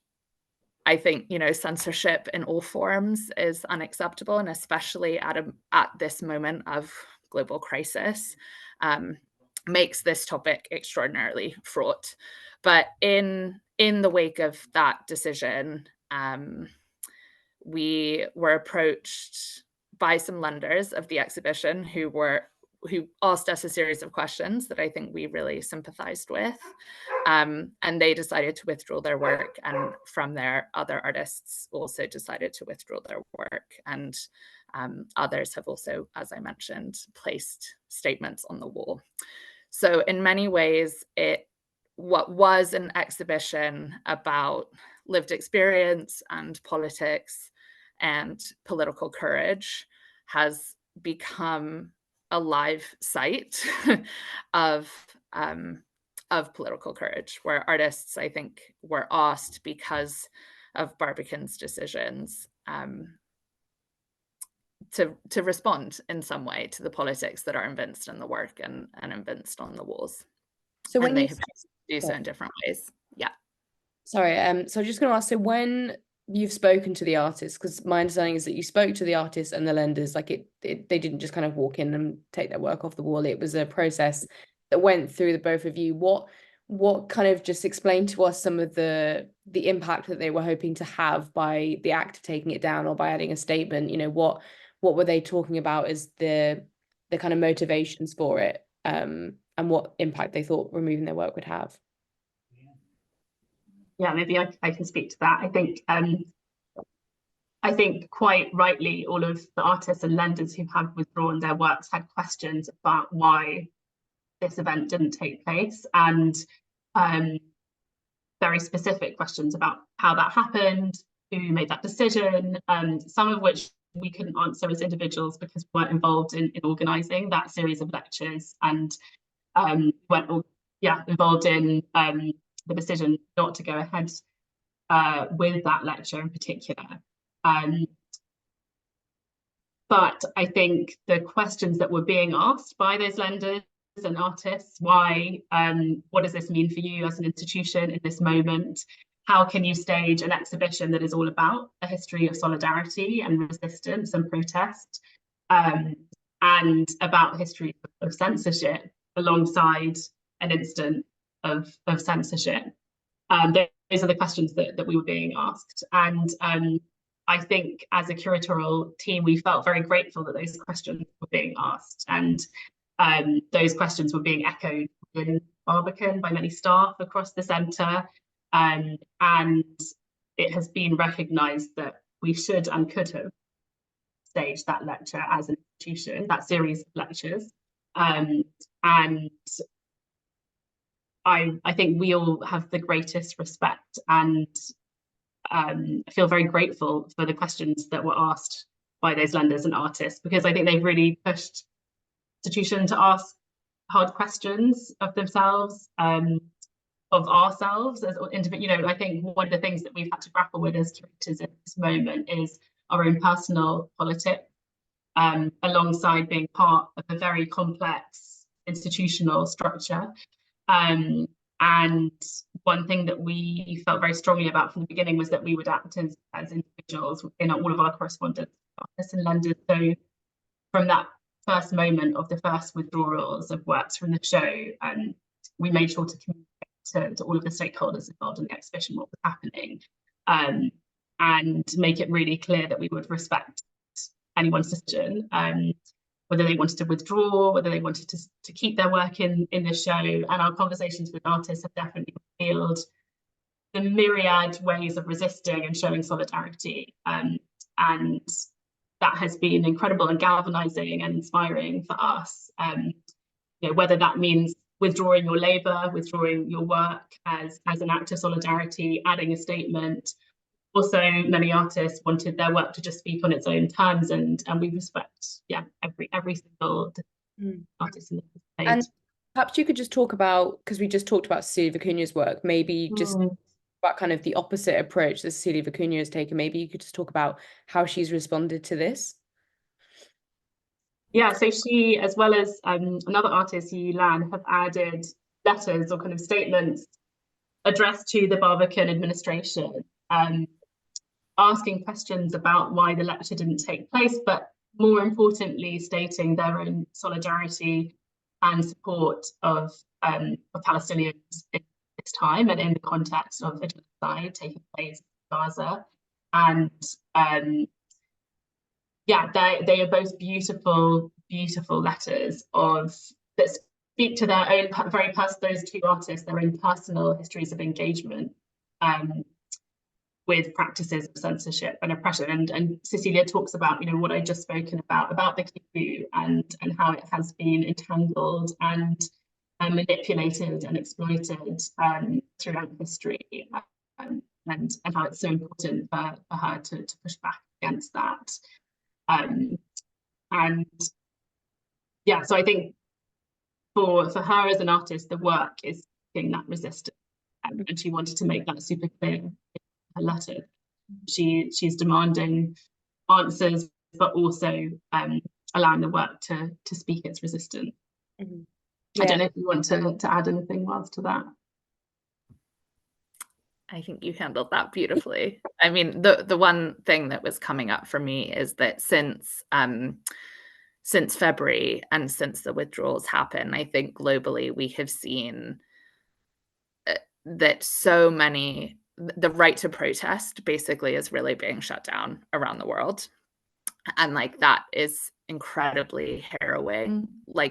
I think, censorship in all forms is unacceptable, and especially at this moment of global crisis, makes this topic extraordinarily fraught. But in the wake of that decision, we were approached by some lenders of the exhibition who asked us a series of questions that I think we really sympathized with. And they decided to withdraw their work. And from there, other artists also decided to withdraw their work. And others have also, as I mentioned, placed statements on the wall. So in many ways, what was an exhibition about lived experience and politics and political courage has become a live site of political courage, where artists, I think, were asked because of Barbican's decisions to respond in some way to the politics that are evinced in the work and evinced on the walls. So when they have to do so in different ways. Yeah. Sorry, so I'm just going to ask, so when you've spoken to the artists, because my understanding is that you spoke to the artists and the lenders, like they didn't just kind of walk in and take their work off the wall. It was a process that went through the both of you. What kind of just explain to us some of the impact that they were hoping to have by the act of taking it down or by adding a statement? What were they talking about as the kind of motivations for it, and what impact they thought removing their work would have? Yeah, maybe I can speak to that. I think quite rightly, all of the artists and lenders who have withdrawn their works had questions about why this event didn't take place, and very specific questions about how that happened, who made that decision, some of which we couldn't answer as individuals because we weren't involved in organising that series of lectures, and weren't involved in the decision not to go ahead with that lecture in particular. But I think the questions that were being asked by those lenders and artists, why, what does this mean for you as an institution in this moment? How can you stage an exhibition that is all about a history of solidarity and resistance and protest, and about history of censorship alongside an instant of censorship? Those are the questions that we were being asked. And I think as a curatorial team, we felt very grateful that those questions were being asked. And those questions were being echoed in Barbican by many staff across the centre. And it has been recognised that we should and could have staged that lecture as an institution, that series of lectures. And I think we all have the greatest respect and I feel very grateful for the questions that were asked by those lenders and artists, because I think they've really pushed institutions to ask hard questions of themselves, of ourselves as individuals. I think one of the things that we've had to grapple with as curators at this moment is our own personal politics, alongside being part of a very complex institutional structure. And one thing that we felt very strongly about from the beginning was that we would act as individuals in all of our correspondence with artists and lenders. So from that first moment of the first withdrawals of works from the show, we made sure to communicate to all of the stakeholders involved in the exhibition what was happening, and make it really clear that we would respect anyone's decision, whether they wanted to withdraw, whether they wanted to keep their work in the show. And our conversations with artists have definitely revealed the myriad ways of resisting and showing solidarity. And that has been incredible and galvanizing and inspiring for us. Whether that means withdrawing your labor, withdrawing your work as an act of solidarity, adding a statement. Also, many artists wanted their work to just speak on its own terms, and we respect, every single artist in the stage. And perhaps you could just talk about, because we just talked about Cecilia Vicuña's work, maybe just about kind of the opposite approach that Cecilia Vicuña has taken. Maybe you could just talk about how she's responded to this. Yeah, so she, as well as another artist, Yi Lan, have added letters or kind of statements addressed to the Barbican administration, asking questions about why the lecture didn't take place, but more importantly, stating their own solidarity and support of Palestinians in this time and in the context of a genocide taking place in Gaza. And they are both beautiful, beautiful letters that speak to their own those two artists, their own personal histories of engagement with practices of censorship and oppression. And Cecilia talks about, what I just spoken about the kipu and how it has been entangled and manipulated and exploited throughout history, and how it's so important for her to push back against that. So I think for her as an artist, the work is seeking that resistance, and she wanted to make that super clear in her letter. She's demanding answers, but also allowing the work to speak its resistance. I don't know if you want to add anything else to that. I think you handled that beautifully. I mean, the one thing that was coming up for me is that since February and since the withdrawals happened, I think globally we have seen that the right to protest basically is really being shut down around the world. And that is incredibly harrowing.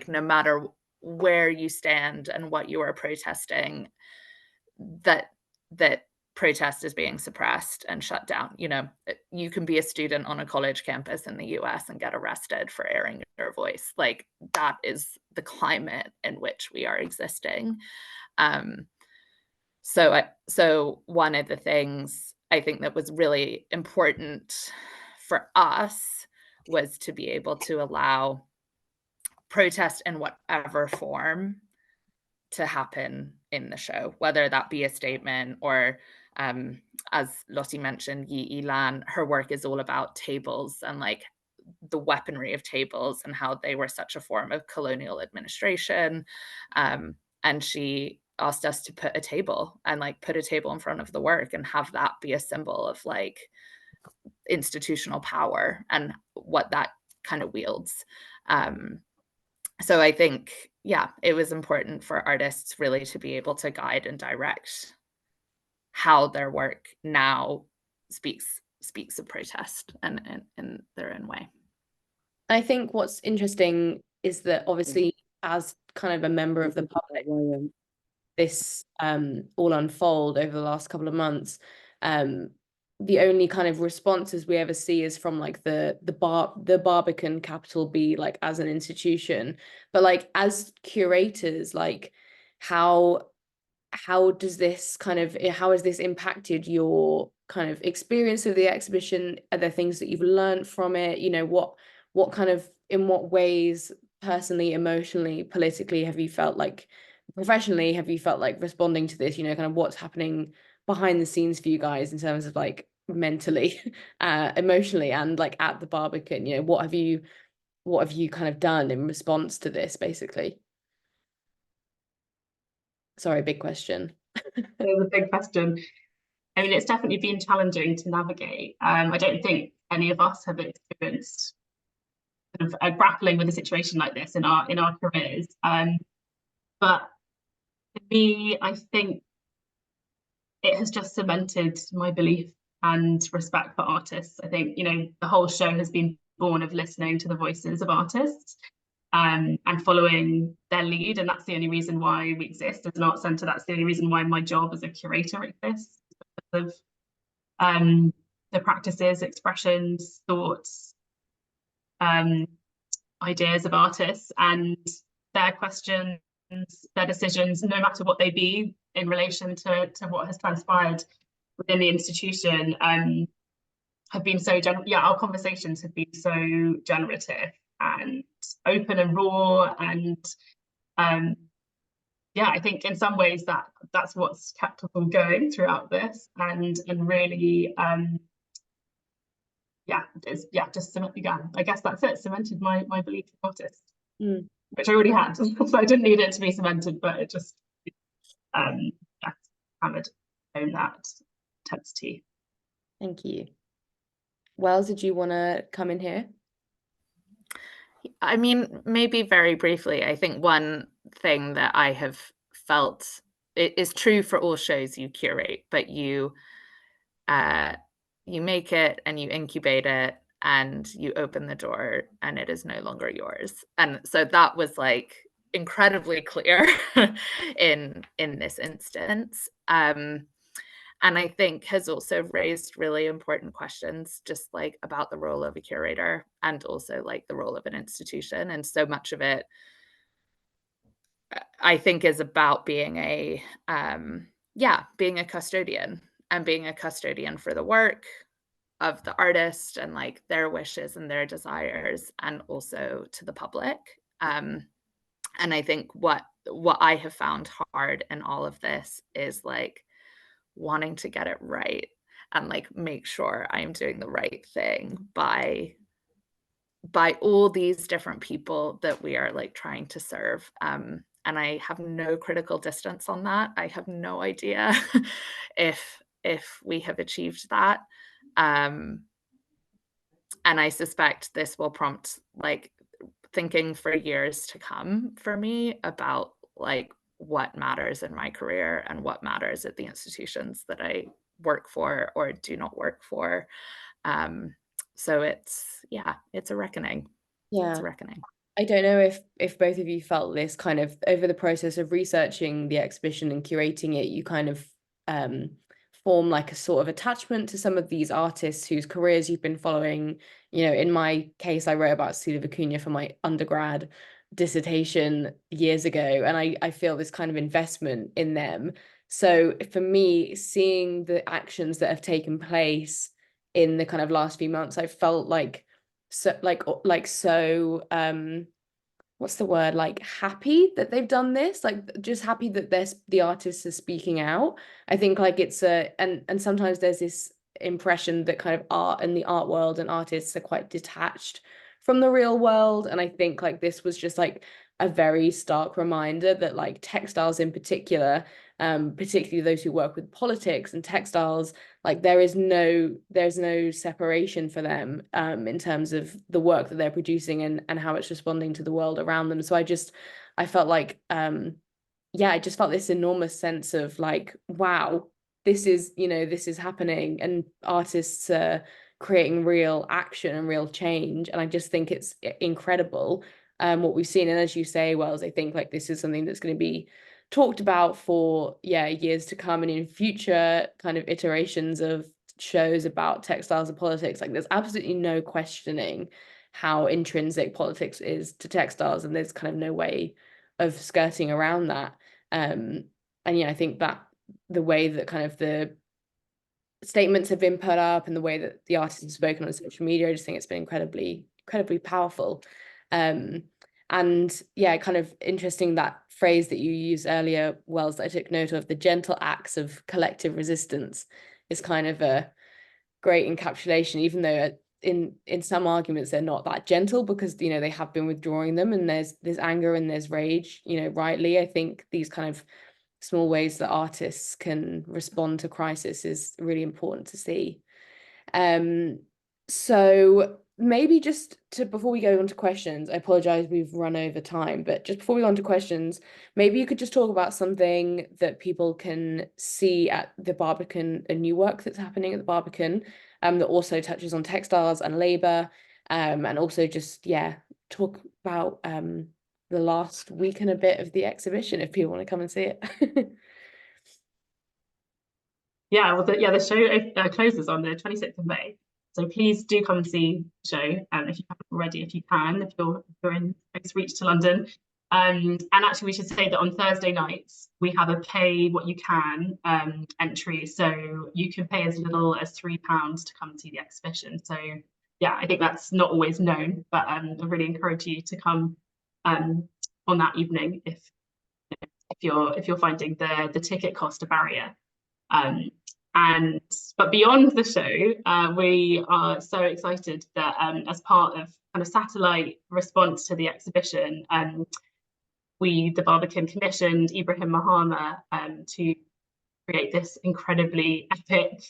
No matter where you stand and what you are protesting, that protest is being suppressed and shut down. You can be a student on a college campus in the US and get arrested for airing your voice. That is the climate in which we are existing. So one of the things I think that was really important for us was to be able to allow protest in whatever form to happen in the show, whether that be a statement or, as Lotte mentioned, Yi Lan, her work is all about tables and the weaponry of tables and how they were such a form of colonial administration. And she asked us to put a table in front of the work and have that be a symbol of institutional power and what that kind of wields. So I think, it was important for artists really to be able to guide and direct how their work now speaks of protest and in their own way. I think what's interesting is that obviously as kind of a member of the public, this all unfold over the last couple of months, the only kind of responses we ever see is from the Barbican capital B, as an institution. But as curators, how does this how has this impacted your kind of experience of the exhibition? Are there things that you've learned from it? You know, what kind of, in what ways, personally, emotionally, politically, have you felt like, professionally, have you felt like responding to this? You know, kind of what's happening behind the scenes for you guys in terms of like mentally, emotionally, and like at the Barbican? You know, what have you kind of done in response to this, basically? Sorry, big question. It was a big question. I mean, it's definitely been challenging to navigate. I don't think any of us have experienced sort of grappling with a situation like this in our careers. But for me, I think it has just cemented my belief and respect for artists. I think, you know, the whole show has been born of listening to the voices of artists, and following their lead. And that's the only reason why we exist as an art centre. That's the only reason why my job as a curator exists, because of the practices, expressions, thoughts, ideas of artists, and their questions, their decisions, no matter what they be, in relation to what has transpired within the institution, have been so our conversations have been so generative and open and raw, and I think in some ways that's what's kept us all going throughout this, and really just I guess that's it, cemented my belief in artists, which I already had. So I didn't need it to be cemented, but it just hammered home that intensity. Thank you. Wells, did you want to come in here? I mean, maybe very briefly, I think one thing that I have felt, it is true for all shows you curate, but you make it and you incubate it and you open the door and it is no longer yours. And so that was like incredibly clear in this instance. And I think has also raised really important questions, just like about the role of a curator and also like the role of an institution. And so much of it, I think, is about being a custodian, and being a custodian for the work of the artist and like their wishes and their desires, and also to the public. And I think what I have found hard in all of this is like wanting to get it right and like make sure I'm doing the right thing by all these different people that we are like trying to serve. And I have no critical distance on that. I have no idea if we have achieved that. And I suspect this will prompt like thinking for years to come for me about like what matters in my career and what matters at the institutions that I work for or do not work for. So it's a reckoning. Yeah, it's a reckoning. I don't know if both of you felt this kind of over the process of researching the exhibition and curating it, you kind of form like a sort of attachment to some of these artists whose careers you've been following. You know, in my case, I wrote about Sula Vicuña for my undergrad dissertation years ago, and I feel this kind of investment in them. So for me, seeing the actions that have taken place in the kind of last few months, I felt like so what's the word, like happy that they've done this, like just happy that the artists are speaking out. I think like it's and sometimes there's this impression that kind of art and the art world and artists are quite detached from the real world, and I think like this was just like a very stark reminder that like textiles in particular, particularly those who work with politics and textiles, like there's no separation for them in terms of the work that they're producing and how it's responding to the world around them. So I felt like I just felt this enormous sense of like, wow, this is happening, and artists are creating real action and real change. And I just think it's incredible what we've seen. And as you say, Wells, I think like this is something that's going to be talked about for years to come, and in future kind of iterations of shows about textiles and politics. Like there's absolutely no questioning how intrinsic politics is to textiles, and there's kind of no way of skirting around that. And I think that the way that kind of the statements have been put up and the way that the artists have spoken on social media, I just think it's been incredibly powerful. And yeah, kind of interesting, that phrase that you used earlier, Wells, that I took note of, the gentle acts of collective resistance, is kind of a great encapsulation, even though in some arguments they're not that gentle, because they have been withdrawing them, and there's anger and there's rage, rightly. I think these kind of small ways that artists can respond to crisis is really important to see. So maybe just before we go on to questions, I apologize, we've run over time, but just before we go on to questions, maybe you could just talk about something that people can see at the Barbican, a new work that's happening at the Barbican, that also touches on textiles and labor, and also just, talk about the last week and a bit of the exhibition, if people want to come and see it. Yeah, well, the show closes on the 26th of May. So please do come and see the show, if you haven't already, if you can, if you're in close reach to London. And actually, we should say that on Thursday nights, we have a pay what you can entry. So you can pay as little as £3 to come and see the exhibition. So yeah, I think that's not always known, but I really encourage you to come on that evening if you're finding the ticket cost a barrier. But beyond the show, we are so excited that as part of kind of satellite response to the exhibition, the Barbican, commissioned Ibrahim Mahama to create this incredibly epic,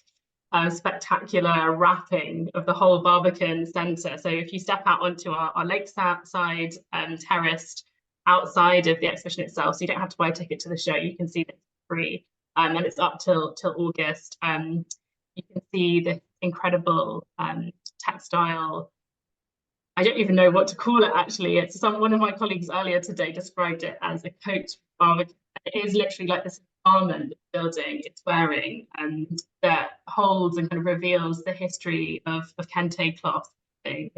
spectacular wrapping of the whole Barbican Centre. So if you step out onto our lakeside terraced outside of the exhibition itself, so you don't have to buy a ticket to the show, you can see it free. And it's up till August. You can see the incredible textile. I don't even know what to call it, actually. One of my colleagues earlier today described it as a coat Barbican. It is literally like this garment building it's wearing, that holds and kind of reveals the history of kente cloth in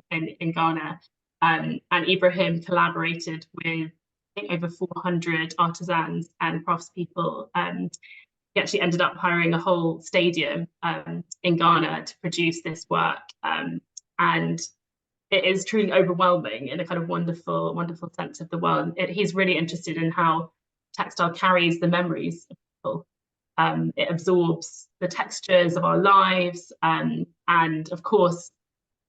Ghana. And Ibrahim collaborated with, I think, over 400 artisans and craftspeople. He actually ended up hiring a whole stadium in Ghana to produce this work. And it is truly overwhelming in a kind of wonderful, wonderful sense of the word. He's really interested in how textile carries the memories of people. It absorbs the textures of our lives. And of course,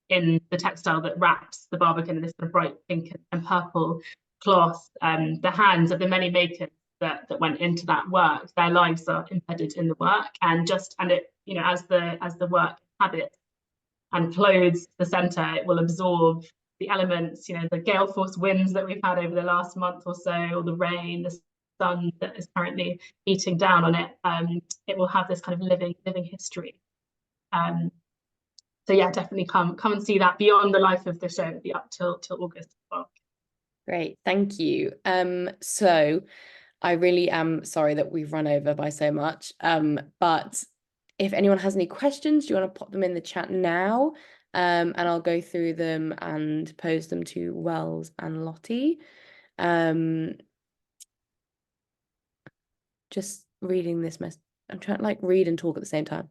in the textile that wraps the Barbican in this kind of bright pink and purple cloth, the hands of the many makers that went into that work, their lives are embedded in the work, and it, as the work habits and clothes the centre, it will absorb the elements, the gale force winds that we've had over the last month or so, or the rain, the sun that is currently beating down on it. It will have this kind of living history. So yeah, definitely come and see that beyond the life of the show. It'll be up till August as well. Great, thank you. So I really am sorry that we've run over by so much. But if anyone has any questions, do you want to pop them in the chat now? And I'll go through them and pose them to Wells and Lotte. Just reading this message. I'm trying to read and talk at the same time.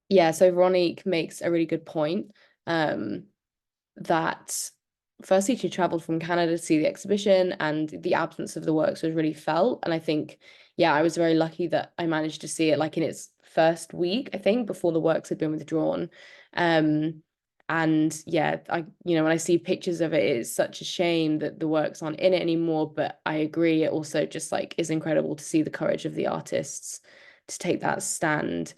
Yeah, so Veronique makes a really good point, that firstly she traveled from Canada to see the exhibition, and the absence of the works was really felt. And I think, I was very lucky that I managed to see it in its first week, I think, before the works had been withdrawn. And I when I see pictures of it, it's such a shame that the works aren't in it anymore. But I agree, it also just is incredible to see the courage of the artists to take that stand.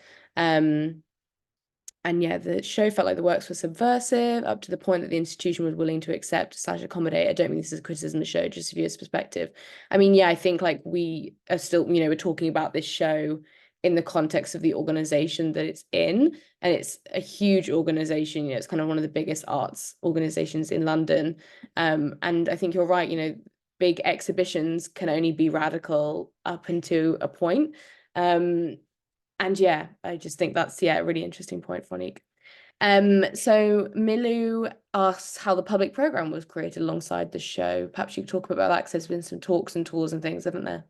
And the show felt like the works were subversive, up to the point that the institution was willing to accept/accommodate. I don't mean this is a criticism of the show, just a viewer's perspective. I mean, I think we are still, we're talking about this show in the context of the organization that it's in. And it's a huge organization, it's kind of one of the biggest arts organizations in London. And I think you're right, big exhibitions can only be radical up until a point. And I just think that's a really interesting point, Veronique. So Milu asks how the public program was created alongside the show. Perhaps you could talk about that because there's been some talks and tours and things, haven't there?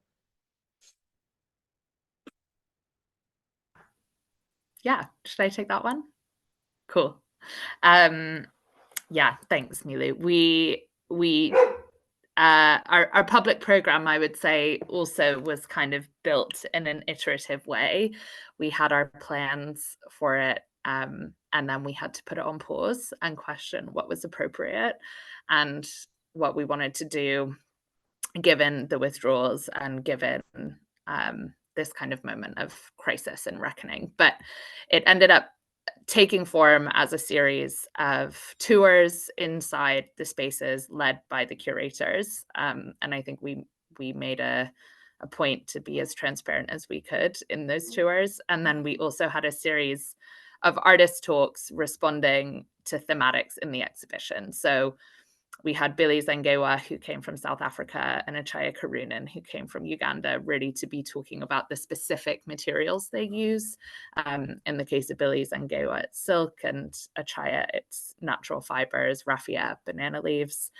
Yeah, should I take that one? Cool. Yeah, thanks, Milu. Our public program, I would say, also was kind of built in an iterative way. We had our plans for it, and then we had to put it on pause and question what was appropriate and what we wanted to do given the withdrawals and given this kind of moment of crisis and reckoning. But it ended up taking form as a series of tours inside the spaces led by the curators. And I think we made a point to be as transparent as we could in those tours. And then we also had a series of artist talks responding to thematics in the exhibition. So we had Billy Zengewa, who came from South Africa, and Achaya Karunan, who came from Uganda, really to be talking about the specific materials they use. In the case of Billy Zengewa, it's silk, and Achaya, it's natural fibers, raffia, banana leaves.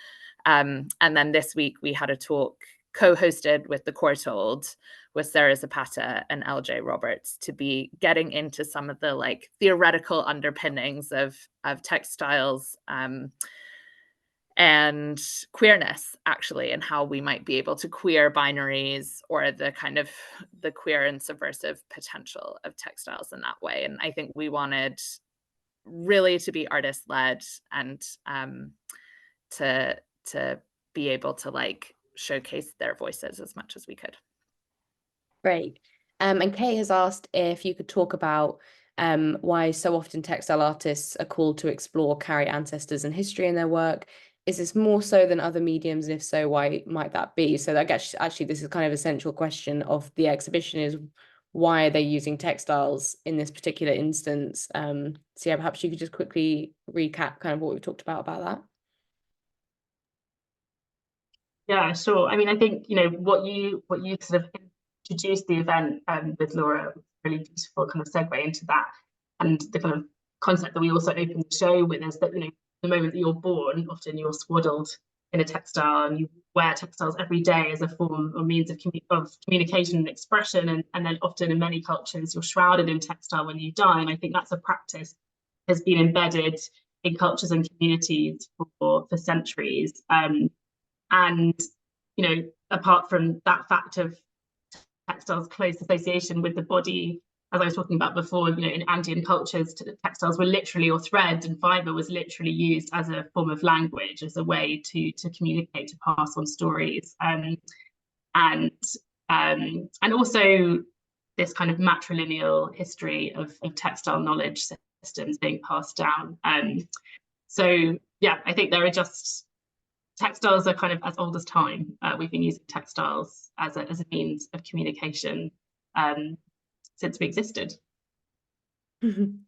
And then this week, we had a talk co-hosted with the Courtauld with Sarah Zapata and LJ Roberts to be getting into some of the like theoretical underpinnings of textiles, and queerness, actually, and how we might be able to queer binaries or the kind of the queer and subversive potential of textiles in that way. And I think we wanted really to be artist-led and to be able to like showcase their voices as much as we could. Great. And Kay has asked if you could talk about why so often textile artists are called to explore, carry ancestors and history in their work. Is this more so than other mediums? And if so, why might that be? So that actually this is kind of a central question of the exhibition is why are they using textiles in this particular instance? So yeah, perhaps you could just quickly recap kind of what we've talked about that. Yeah, sure. I mean, I think, what you sort of introduced the event with Laura, really beautiful kind of segue into that. And the kind of concept that we also opened the show with is that, the moment that you're born, often you're swaddled in a textile and you wear textiles every day as a form or means of communication and expression. And then often in many cultures, you're shrouded in textile when you die. And I think that's a practice has been embedded in cultures and communities for centuries. And, apart from that fact of textiles' close association with the body, as I was talking about before, in Andean cultures, textiles were literally, or thread and fiber was literally used as a form of language, as a way to communicate, to pass on stories. And also this kind of matrilineal history of textile knowledge systems being passed down. So, yeah, I think there are just textiles are kind of as old as time. We've been using textiles as a means of communication since we existed.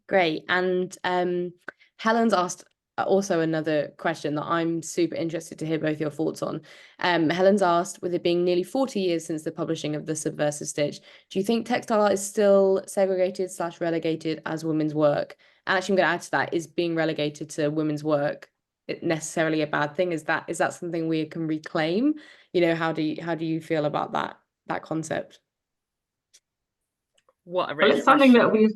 Great. And Helen's asked also another question that I'm super interested to hear both your thoughts on. Helen's asked, with it being nearly 40 years since the publishing of The Subversive Stitch, do you think textile art is still segregated / relegated as women's work? And actually, I'm going to add to that, is being relegated to women's work necessarily a bad thing? Is that something we can reclaim? How do you feel about that concept? What a rich it's something that we've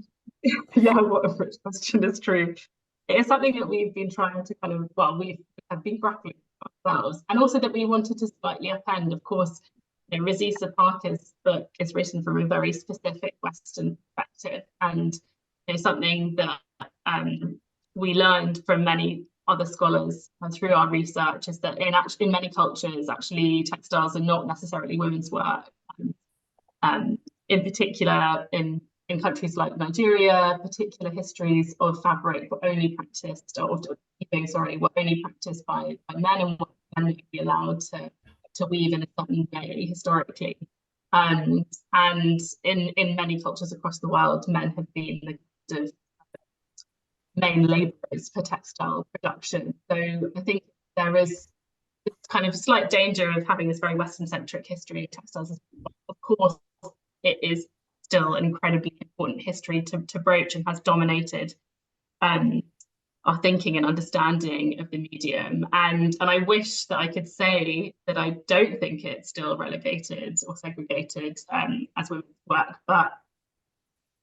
what a rich question, is true. It is something that we've been trying to kind of, we have been grappling with ourselves, and also that we wanted to slightly upend. Of course, Rosisa Parker's book is written from a very specific Western perspective, and something that we learned from many other scholars through our research is that in many cultures, actually, textiles are not necessarily women's work. In particular, in countries like Nigeria, particular histories of fabric were only practiced, were only practiced by men, and men would be allowed to weave in a certain way historically. And in many cultures across the world, men have been the kind of main labourers for textile production. So I think there is this kind of slight danger of having this very Western-centric history of textiles. Of course, it is still an incredibly important history to broach and has dominated our thinking and understanding of the medium. And I wish that I could say that I don't think it's still relegated or segregated as women's work, but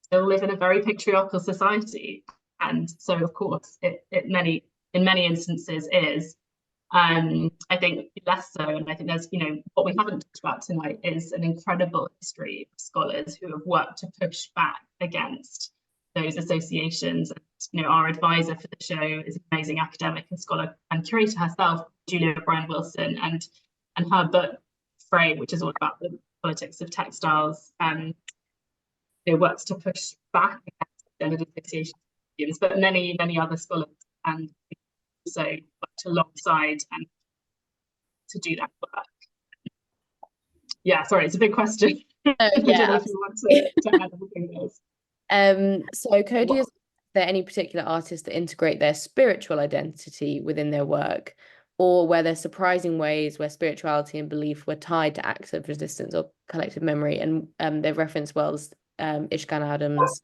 still live in a very patriarchal society. And so, of course, it in many instances is. I think less so, and I think there's, what we haven't talked about tonight is an incredible history of scholars who have worked to push back against those associations. Our advisor for the show is an amazing academic and scholar and curator herself, Julia Bryan Wilson, and her book Fray, which is all about the politics of textiles, works to push back against gendered associations, but many other scholars and so worked alongside and to do that work. Yeah, sorry, it's a big question. Yeah. I don't know if you want to add anything else. So Cody, is there any particular artists that integrate their spiritual identity within their work, or were there surprising ways where spirituality and belief were tied to acts of resistance or collective memory? And they've referenced Wells, Ishkan Adams,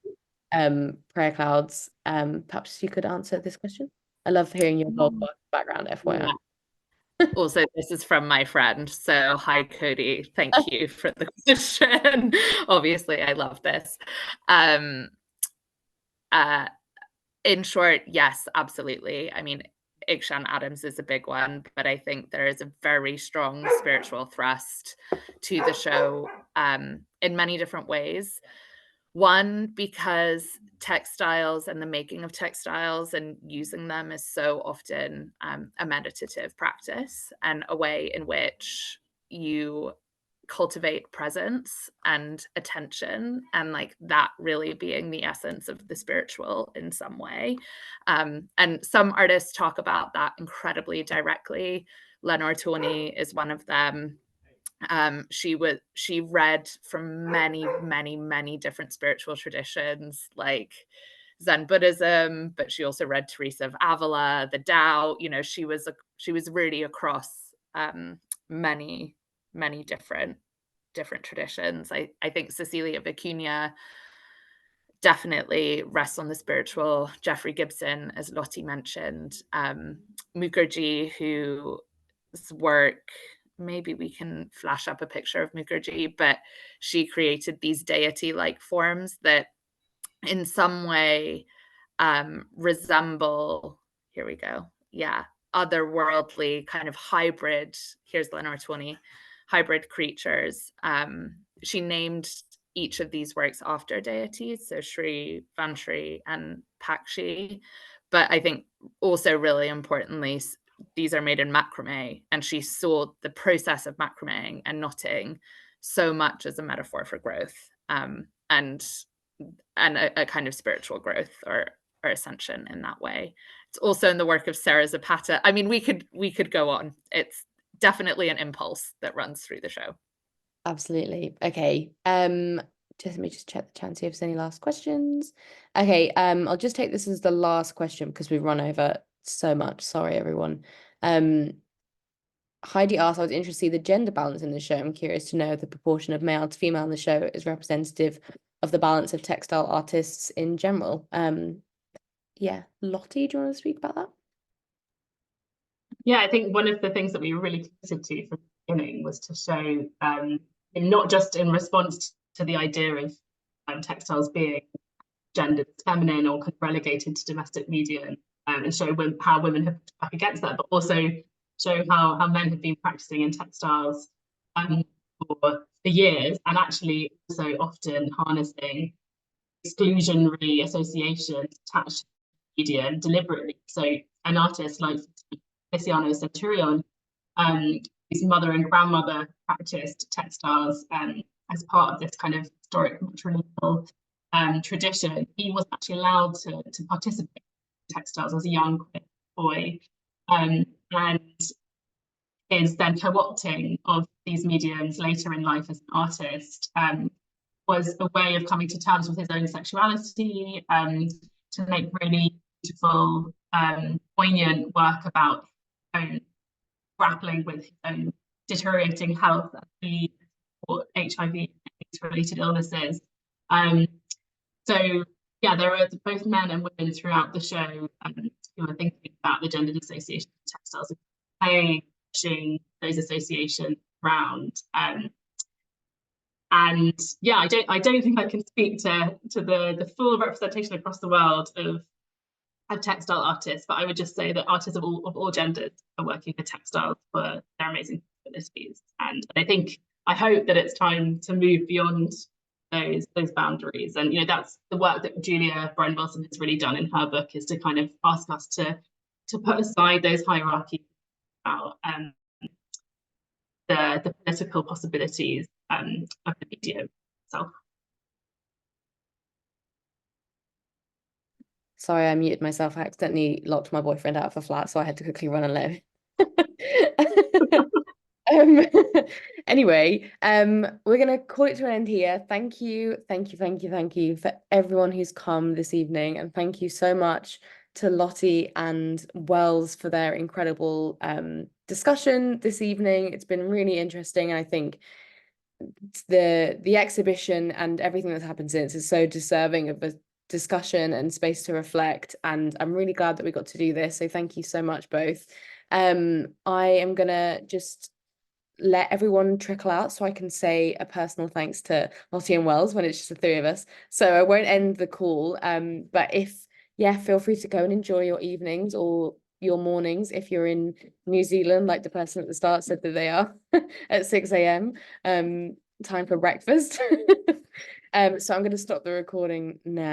Prayer Clouds. Perhaps you could answer this question. I love hearing your whole background, FYI. Yeah. Also, this is from my friend. So hi, Cody. Thank you for the question. Obviously, I love this. In short, yes, absolutely. I mean, Ikshan Adams is a big one, but I think there is a very strong spiritual thrust to the show in many different ways. One, because textiles and the making of textiles and using them is so often a meditative practice and a way in which you cultivate presence and attention, and like that really being the essence of the spiritual in some way. And some artists talk about that incredibly directly. Lenore Tawney is one of them. She read from many different spiritual traditions, like Zen Buddhism, but she also read Teresa of Avila, the Tao. She was really across many different traditions. I think Cecilia Vicuña definitely rests on the spiritual. Jeffrey Gibson, as Lotte mentioned, Mukherjee, whose work, maybe we can flash up a picture of Mukherjee, but she created these deity-like forms that in some way resemble, here we go, yeah, otherworldly kind of hybrid, here's Lenore Tawney, hybrid creatures. She named each of these works after deities, so Shri, Vantri, and Pakshi. But I think also really importantly, these are made in macrame, and she saw the process of macrameing and knotting so much as a metaphor for growth, and a kind of spiritual growth or ascension in that way. It's also in the work of Sarah Zapata. I mean, we could go on. It's definitely an impulse that runs through the show. Absolutely. Okay. Just let me just check the chat and see if there's any last questions. Okay. I'll just take this as the last question because we've run over so much. Sorry, everyone. Heidi asked, I was interested to see the gender balance in the show. I'm curious to know if the proportion of male to female in the show is representative of the balance of textile artists in general. Yeah, Lotte, do you want to speak about that? Yeah, I think one of the things that we were really committed to from the beginning was to show, not just in response to the idea of textiles being gendered feminine or kind of relegated to domestic media, and show how women have pushed back against that, but also show how men have been practicing in textiles for years, and actually also often harnessing exclusionary associations attached to media and deliberately. So an artist like Feliciano Centurion, his mother and grandmother practiced textiles as part of this kind of historic matrilineal tradition. He was actually allowed to participate in textiles as a young boy, and his then co-opting of these mediums later in life as an artist was a way of coming to terms with his own sexuality, to make really beautiful, poignant work about his own grappling with his own deteriorating health or HIV related illnesses. So yeah, there are both men and women throughout the show who are thinking about the gendered association of textiles and pushing those associations around. And yeah, I don't think I can speak to the full representation across the world of textile artists, but I would just say that artists of all genders are working for textiles for their amazing possibilities. And I hope that it's time to move beyond those boundaries. And that's the work that Julia Bryan Wilson has really done in her book, is to kind of ask us to put aside those hierarchies about the political possibilities of the media itself. Sorry, I muted myself. I accidentally locked my boyfriend out of the flat, so I had to quickly run and let him. Anyway, we're gonna call it to an end here. Thank you for everyone who's come this evening, and thank you so much to Lotte and Wells for their incredible discussion this evening. It's been really interesting, and I think the exhibition and everything that's happened since is so deserving of a discussion and space to reflect, and I'm really glad that we got to do this, so thank you so much both. I am gonna just let everyone trickle out so I can say a personal thanks to Lotte and Wells when it's just the three of us, so I won't end the call, but feel free to go and enjoy your evenings or your mornings if you're in New Zealand, like the person at the start said that they are, at 6 a.m. Time for breakfast. So I'm going to stop the recording now.